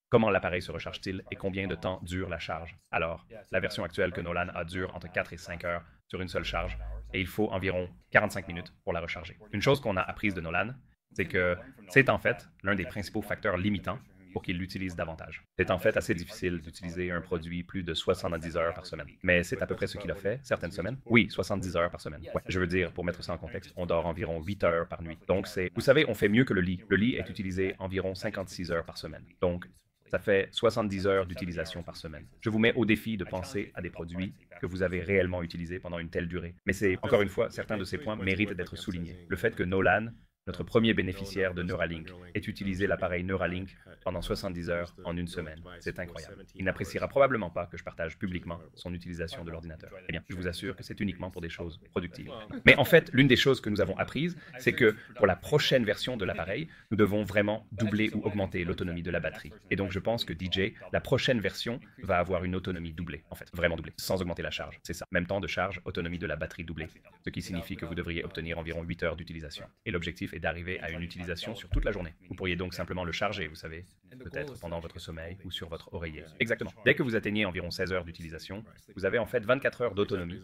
Comment l'appareil se recharge-t-il et combien de temps dure la charge? Alors, la version actuelle que Nolan a dure entre 4 et 5 heures sur une seule charge et il faut environ 45 minutes pour la recharger. Une chose qu'on a apprise de Nolan, c'est que c'est en fait l'un des principaux facteurs limitants pour qu'il l'utilise davantage. C'est en fait assez difficile d'utiliser un produit plus de 70 heures par semaine. Mais c'est à peu près ce qu'il a fait certaines semaines. Oui, 70 heures par semaine. Ouais, je veux dire, pour mettre ça en contexte, on dort environ 8 heures par nuit. Donc vous savez, on fait mieux que le lit. Le lit est utilisé environ 56 heures par semaine. Donc, ça fait 70 heures d'utilisation par semaine. Je vous mets au défi de penser à des produits que vous avez réellement utilisés pendant une telle durée. Mais c'est, encore une fois, certains de ces points méritent d'être soulignés. Le fait que Nolan, notre premier bénéficiaire de Neuralink, ait utilisé l'appareil Neuralink pendant 70 heures en une semaine. C'est incroyable. Il n'appréciera probablement pas que je partage publiquement son utilisation de l'ordinateur. Eh bien, je vous assure que c'est uniquement pour des choses productives. Mais en fait, l'une des choses que nous avons apprises, c'est que pour la prochaine version de l'appareil, nous devons vraiment doubler ou augmenter l'autonomie de la batterie. Et donc, je pense que DJ, la prochaine version, va avoir une autonomie doublée, en fait, vraiment doublée, sans augmenter la charge. C'est ça. Même temps de charge, autonomie de la batterie doublée. Ce qui signifie que vous devriez obtenir environ 8 heures d'utilisation. Et l'objectif est d'arriver à une utilisation sur toute la journée. Vous pourriez donc simplement le charger, vous savez, peut-être pendant votre sommeil ou sur votre oreiller. Exactement. Dès que vous atteignez environ 16 heures d'utilisation, vous avez en fait 24 heures d'autonomie,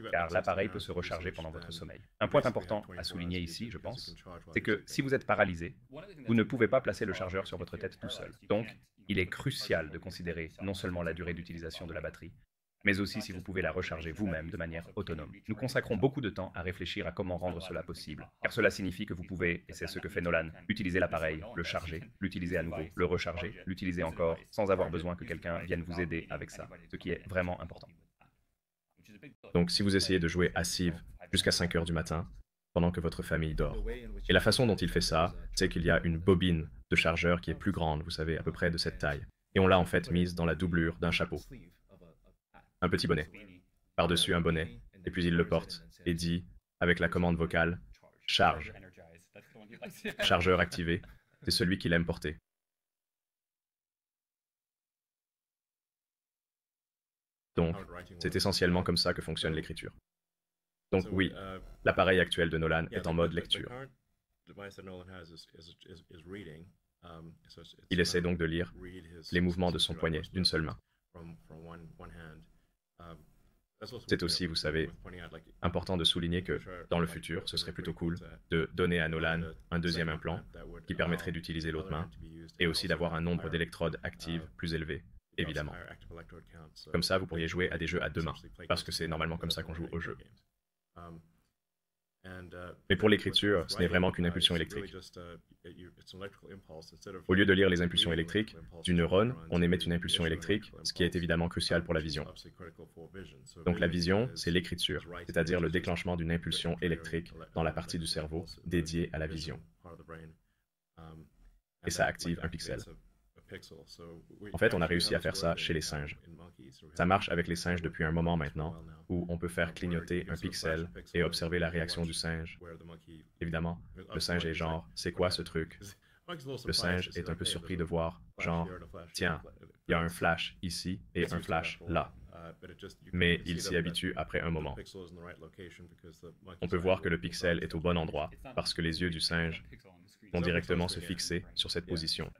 car l'appareil peut se recharger pendant votre sommeil. Un point important à souligner ici, je pense, c'est que si vous êtes paralysé, vous ne pouvez pas placer le chargeur sur votre tête tout seul. Donc, il est crucial de considérer non seulement la durée d'utilisation de la batterie, mais aussi si vous pouvez la recharger vous-même de manière autonome. Nous consacrons beaucoup de temps à réfléchir à comment rendre cela possible, car cela signifie que vous pouvez, et c'est ce que fait Nolan, utiliser l'appareil, le charger, l'utiliser à nouveau, le recharger, l'utiliser encore, sans avoir besoin que quelqu'un vienne vous aider avec ça, ce qui est vraiment important. Donc si vous essayez de jouer à Civ jusqu'à 5 heures du matin, pendant que votre famille dort. Et la façon dont il fait ça, c'est qu'il y a une bobine de chargeur qui est plus grande, vous savez, à peu près de cette taille. Et on l'a en fait mise dans la doublure d'un chapeau. Un petit bonnet, par-dessus un bonnet, et puis il le porte et dit, avec la commande vocale, « Charge ». Chargeur activé, c'est celui qu'il aime porter. Donc, c'est essentiellement comme ça que fonctionne l'écriture. Donc oui, l'appareil actuel de Nolan est en mode lecture. Il essaie donc de lire les mouvements de son poignet d'une seule main. C'est aussi, vous savez, important de souligner que, dans le futur, ce serait plutôt cool de donner à Nolan un deuxième implant qui permettrait d'utiliser l'autre main et aussi d'avoir un nombre d'électrodes actives plus élevé, évidemment. Comme ça, vous pourriez jouer à des jeux à deux mains, parce que c'est normalement comme ça qu'on joue aux jeux. Mais pour l'écriture, ce n'est vraiment qu'une impulsion électrique. Au lieu de lire les impulsions électriques du neurone, on émet une impulsion électrique, ce qui est évidemment crucial pour la vision. Donc la vision, c'est l'écriture, c'est-à-dire le déclenchement d'une impulsion électrique dans la partie du cerveau dédiée à la vision. Et ça active un pixel. En fait, on a réussi à faire ça chez les singes. Ça marche avec les singes depuis un moment maintenant, où on peut faire clignoter un pixel et observer la réaction du singe. Évidemment, le singe est genre, c'est quoi ce truc? Le singe est un peu surpris de voir, genre, tiens, il y a un flash ici et un flash là. Mais il s'y habitue après un moment. On peut voir que le pixel est au bon endroit, parce que les yeux du singe vont directement se fixer sur cette position.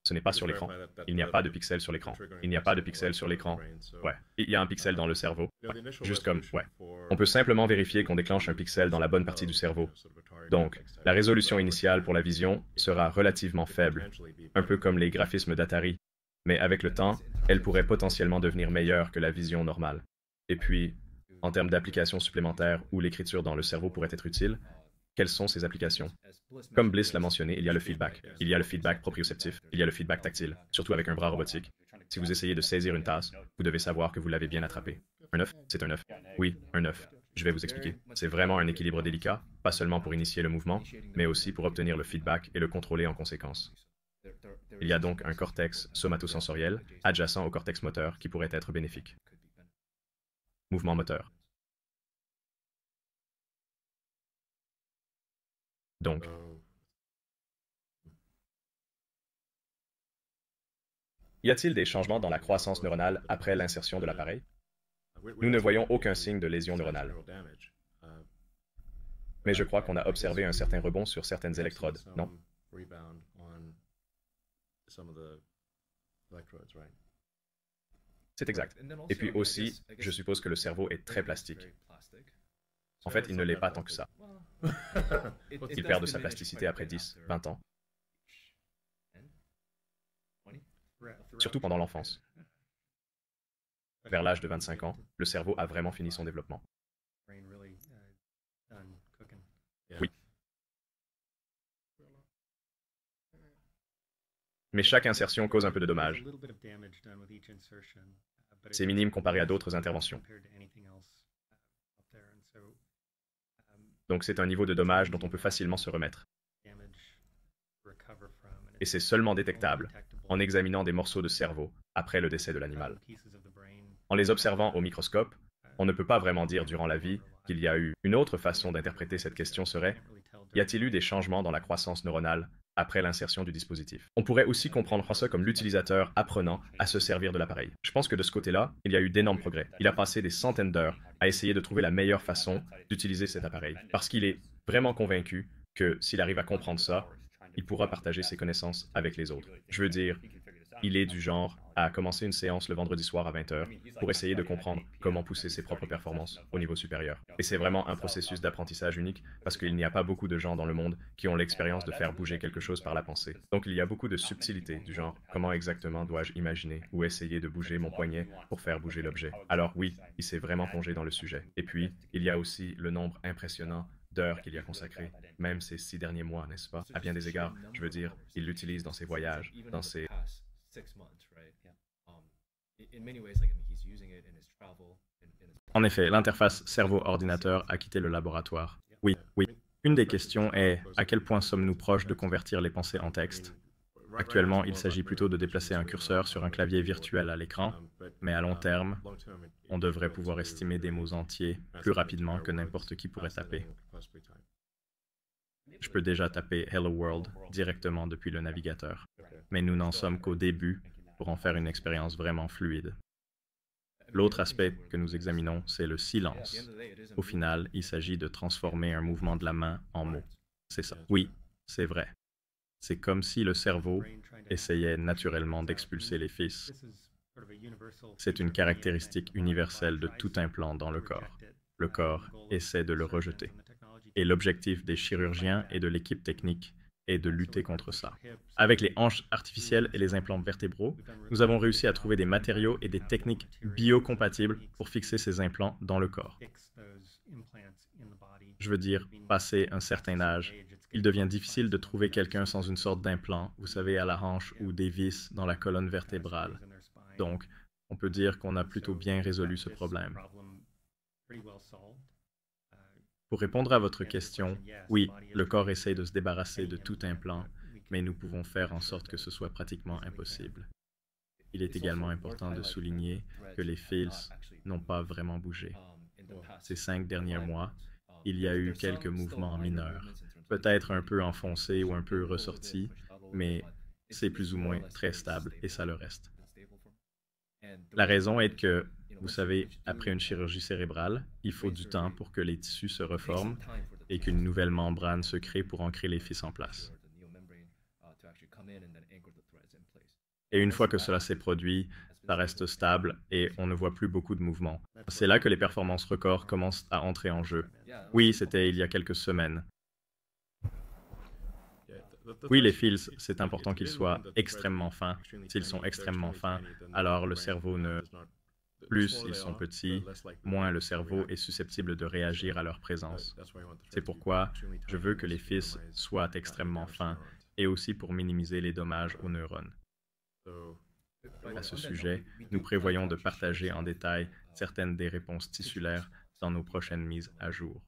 Ce n'est pas sur l'écran. Il n'y a pas de pixel sur l'écran. Il n'y a pas de pixel sur l'écran. Ouais. Il y a un pixel dans le cerveau. Ouais. Juste comme, ouais. On peut simplement vérifier qu'on déclenche un pixel dans la bonne partie du cerveau. Donc, la résolution initiale pour la vision sera relativement faible, un peu comme les graphismes d'Atari. Mais avec le temps, elle pourrait potentiellement devenir meilleure que la vision normale. Et puis, en termes d'applications supplémentaires où l'écriture dans le cerveau pourrait être utile, quelles sont ces applications? Comme Bliss l'a mentionné, il y a le feedback. Il y a le feedback proprioceptif. Il y a le feedback tactile, surtout avec un bras robotique. Si vous essayez de saisir une tasse, vous devez savoir que vous l'avez bien attrapée. Un œuf, c'est un œuf. Oui, un œuf. Je vais vous expliquer. C'est vraiment un équilibre délicat, pas seulement pour initier le mouvement, mais aussi pour obtenir le feedback et le contrôler en conséquence. Il y a donc un cortex somatosensoriel adjacent au cortex moteur qui pourrait être bénéfique. Mouvement moteur. Donc, y a-t-il des changements dans la croissance neuronale après l'insertion de l'appareil? Nous ne voyons aucun signe de lésion neuronale. Mais je crois qu'on a observé un certain rebond sur certaines électrodes, non? C'est exact. Et puis aussi, je suppose que le cerveau est très plastique. En fait, il ne l'est pas tant que ça. Il perd de sa plasticité après 10, 20 ans. Surtout pendant l'enfance. Vers l'âge de 25 ans, le cerveau a vraiment fini son développement. Oui. Mais chaque insertion cause un peu de dommages. C'est minime comparé à d'autres interventions. Donc c'est un niveau de dommage dont on peut facilement se remettre. Et c'est seulement détectable en examinant des morceaux de cerveau après le décès de l'animal. En les observant au microscope, on ne peut pas vraiment dire durant la vie qu'il y a eu une autre façon d'interpréter cette question serait: y a-t-il eu des changements dans la croissance neuronale après l'insertion du dispositif? On pourrait aussi comprendre ça comme l'utilisateur apprenant à se servir de l'appareil. Je pense que de ce côté-là, il y a eu d'énormes progrès. Il a passé des centaines d'heures à essayer de trouver la meilleure façon d'utiliser cet appareil, parce qu'il est vraiment convaincu que s'il arrive à comprendre ça, il pourra partager ses connaissances avec les autres. Je veux dire, il est du genre à commencer une séance le vendredi soir à 20h pour essayer de comprendre comment pousser ses propres performances au niveau supérieur. Et c'est vraiment un processus d'apprentissage unique parce qu'il n'y a pas beaucoup de gens dans le monde qui ont l'expérience de faire bouger quelque chose par la pensée. Donc il y a beaucoup de subtilités du genre comment exactement dois-je imaginer ou essayer de bouger mon poignet pour faire bouger l'objet. Alors oui, il s'est vraiment plongé dans le sujet. Et puis, il y a aussi le nombre impressionnant d'heures qu'il y a consacré, même ces 6 derniers mois, n'est-ce pas? À bien des égards, je veux dire, il l'utilise dans ses voyages, dans ses... En effet, l'interface cerveau-ordinateur a quitté le laboratoire. Oui, oui. Une des questions est à quel point sommes-nous proches de convertir les pensées en texte? Actuellement, il s'agit plutôt de déplacer un curseur sur un clavier virtuel à l'écran, mais à long terme, on devrait pouvoir estimer des mots entiers plus rapidement que n'importe qui pourrait taper. Je peux déjà taper Hello World directement depuis le navigateur, mais nous n'en sommes qu'au début pour en faire une expérience vraiment fluide. L'autre aspect que nous examinons, c'est le silence. Au final, il s'agit de transformer un mouvement de la main en mots. C'est ça. Oui, c'est vrai. C'est comme si le cerveau essayait naturellement d'expulser les fils. C'est une caractéristique universelle de tout implant dans le corps. Le corps essaie de le rejeter. Et l'objectif des chirurgiens et de l'équipe technique est de lutter contre ça. Avec les hanches artificielles et les implants vertébraux, nous avons réussi à trouver des matériaux et des techniques biocompatibles pour fixer ces implants dans le corps. Je veux dire, passé un certain âge, il devient difficile de trouver quelqu'un sans une sorte d'implant, vous savez, à la hanche ou des vis dans la colonne vertébrale. Donc, on peut dire qu'on a plutôt bien résolu ce problème. Pour répondre à votre question, oui, le corps essaie de se débarrasser de tout implant, mais nous pouvons faire en sorte que ce soit pratiquement impossible. Il est également important de souligner que les fils n'ont pas vraiment bougé. Ces 5 derniers mois, il y a eu quelques mouvements mineurs, peut-être un peu enfoncés ou un peu ressortis, mais c'est plus ou moins très stable et ça le reste. La raison est que, vous savez, après une chirurgie cérébrale, il faut du temps pour que les tissus se reforment et qu'une nouvelle membrane se crée pour ancrer les fils en place. Et une fois que cela s'est produit, ça reste stable et on ne voit plus beaucoup de mouvements. C'est là que les performances records commencent à entrer en jeu. Oui, c'était il y a quelques semaines. Oui, les fils, c'est important qu'ils soient extrêmement fins. S'ils sont extrêmement fins, alors le cerveau ne... Plus ils sont petits, moins le cerveau est susceptible de réagir à leur présence. C'est pourquoi je veux que les fils soient extrêmement fins et aussi pour minimiser les dommages aux neurones. À ce sujet, nous prévoyons de partager en détail certaines des réponses tissulaires dans nos prochaines mises à jour.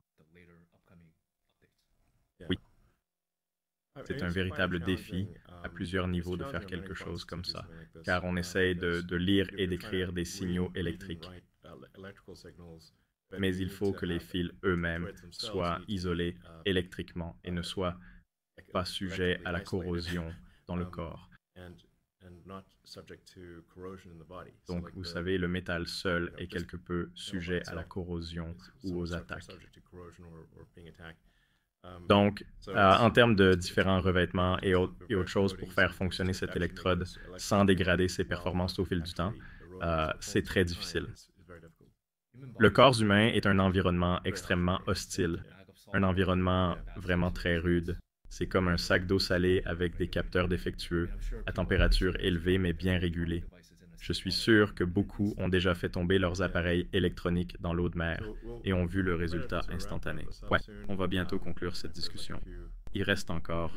Oui. C'est un véritable défi à plusieurs niveaux de faire quelque chose comme ça, car on essaye de lire et d'écrire des signaux électriques. Mais il faut que les fils eux-mêmes soient isolés électriquement et ne soient pas sujets à la corrosion dans le corps. Donc, vous savez, le métal seul est quelque peu sujet à la corrosion ou aux attaques. Donc, en termes de différents revêtements et autres choses pour faire fonctionner cette électrode sans dégrader ses performances au fil du temps, c'est très difficile. Le corps humain est un environnement extrêmement hostile, un environnement vraiment très rude. C'est comme un sac d'eau salée avec des capteurs défectueux, à température élevée mais bien régulée. Je suis sûr que beaucoup ont déjà fait tomber leurs appareils électroniques dans l'eau de mer et ont vu le résultat instantané. Ouais, on va bientôt conclure cette discussion. Il reste encore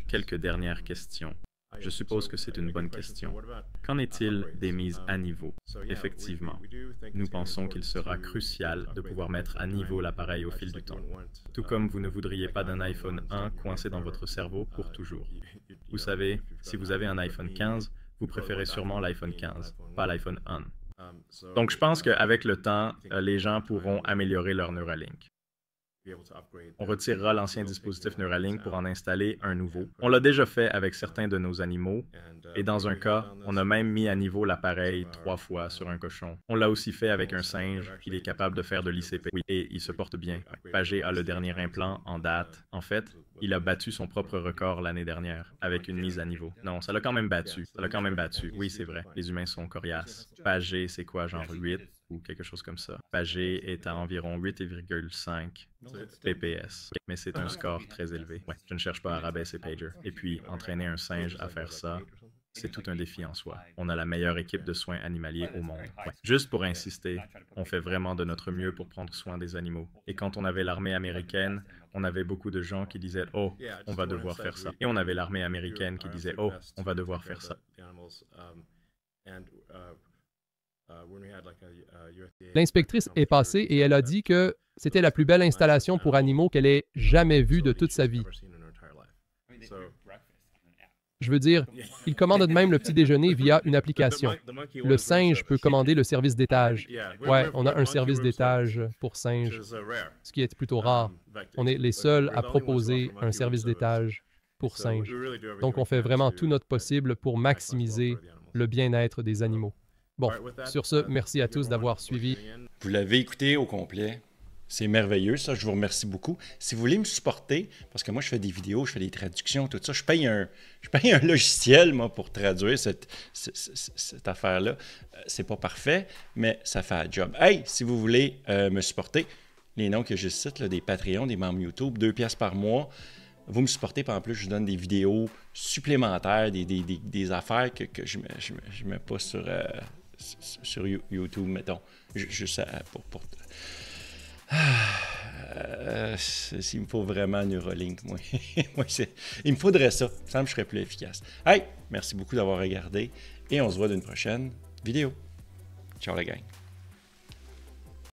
quelques dernières questions. Je suppose que c'est une bonne question. Qu'en est-il des mises à niveau? Effectivement, nous pensons qu'il sera crucial de pouvoir mettre à niveau l'appareil au fil du temps. Tout comme vous ne voudriez pas d'un iPhone 1 coincé dans votre cerveau pour toujours. Vous savez, si vous avez un iPhone 15, vous préférez sûrement l'iPhone 15, pas l'iPhone 1. Donc je pense qu'avec le temps, les gens pourront améliorer leur Neuralink. On retirera l'ancien dispositif Neuralink pour en installer un nouveau. On l'a déjà fait avec certains de nos animaux, et dans un cas, on a même mis à niveau l'appareil 3 fois sur un cochon. On l'a aussi fait avec un singe, il est capable de faire de l'ICP. Oui, et il se porte bien. Pagé a le dernier implant en date. En fait, il a battu son propre record l'année dernière, avec une mise à niveau. Non, ça l'a quand même battu. Ça l'a quand même battu. Oui, c'est vrai. Les humains sont coriaces. Pagé, c'est quoi, genre 8 ou quelque chose comme ça. Pagé est à environ 8,5 PPS, mais c'est un score très élevé. Ouais, je ne cherche pas à rabaisser Pager. Et puis, entraîner un singe à faire ça, c'est tout un défi en soi. On a la meilleure équipe de soins animaliers au monde. Ouais. Juste pour insister, on fait vraiment de notre mieux pour prendre soin des animaux. Et quand on avait l'armée américaine, on avait beaucoup de gens qui disaient « Oh, on va devoir faire ça ». Et on avait l'armée américaine qui disait « Oh, on va devoir faire ça ». L'inspectrice est passée et elle a dit que c'était la plus belle installation pour animaux qu'elle ait jamais vue de toute sa vie. Je veux dire, il commande même le petit déjeuner via une application. Le singe peut commander le service d'étage. Ouais, on a un service d'étage pour singes, ce qui est plutôt rare. On est les seuls à proposer un service d'étage pour singes. Donc, on fait vraiment tout notre possible pour maximiser le bien-être des animaux. Bon, sur ce, merci à tous d'avoir suivi. Vous l'avez écouté au complet. C'est merveilleux, ça. Je vous remercie beaucoup. Si vous voulez me supporter, parce que moi, je fais des vidéos, je fais des traductions, tout ça, je paye un logiciel, moi, pour traduire cette affaire-là. C'est pas parfait, mais ça fait un job. Hey, si vous voulez me supporter, les noms que je cite, là, des Patreons, des membres YouTube, 2 piastres par mois. Vous me supportez, puis en plus, je vous donne des vidéos supplémentaires, des affaires que je mets pas sur YouTube, mettons. Juste pour il me faut vraiment un Neuralink, moi. Il me faudrait ça. Il me semble que je serais plus efficace. Hey, merci beaucoup d'avoir regardé et on se voit dans une prochaine vidéo. Ciao la gang.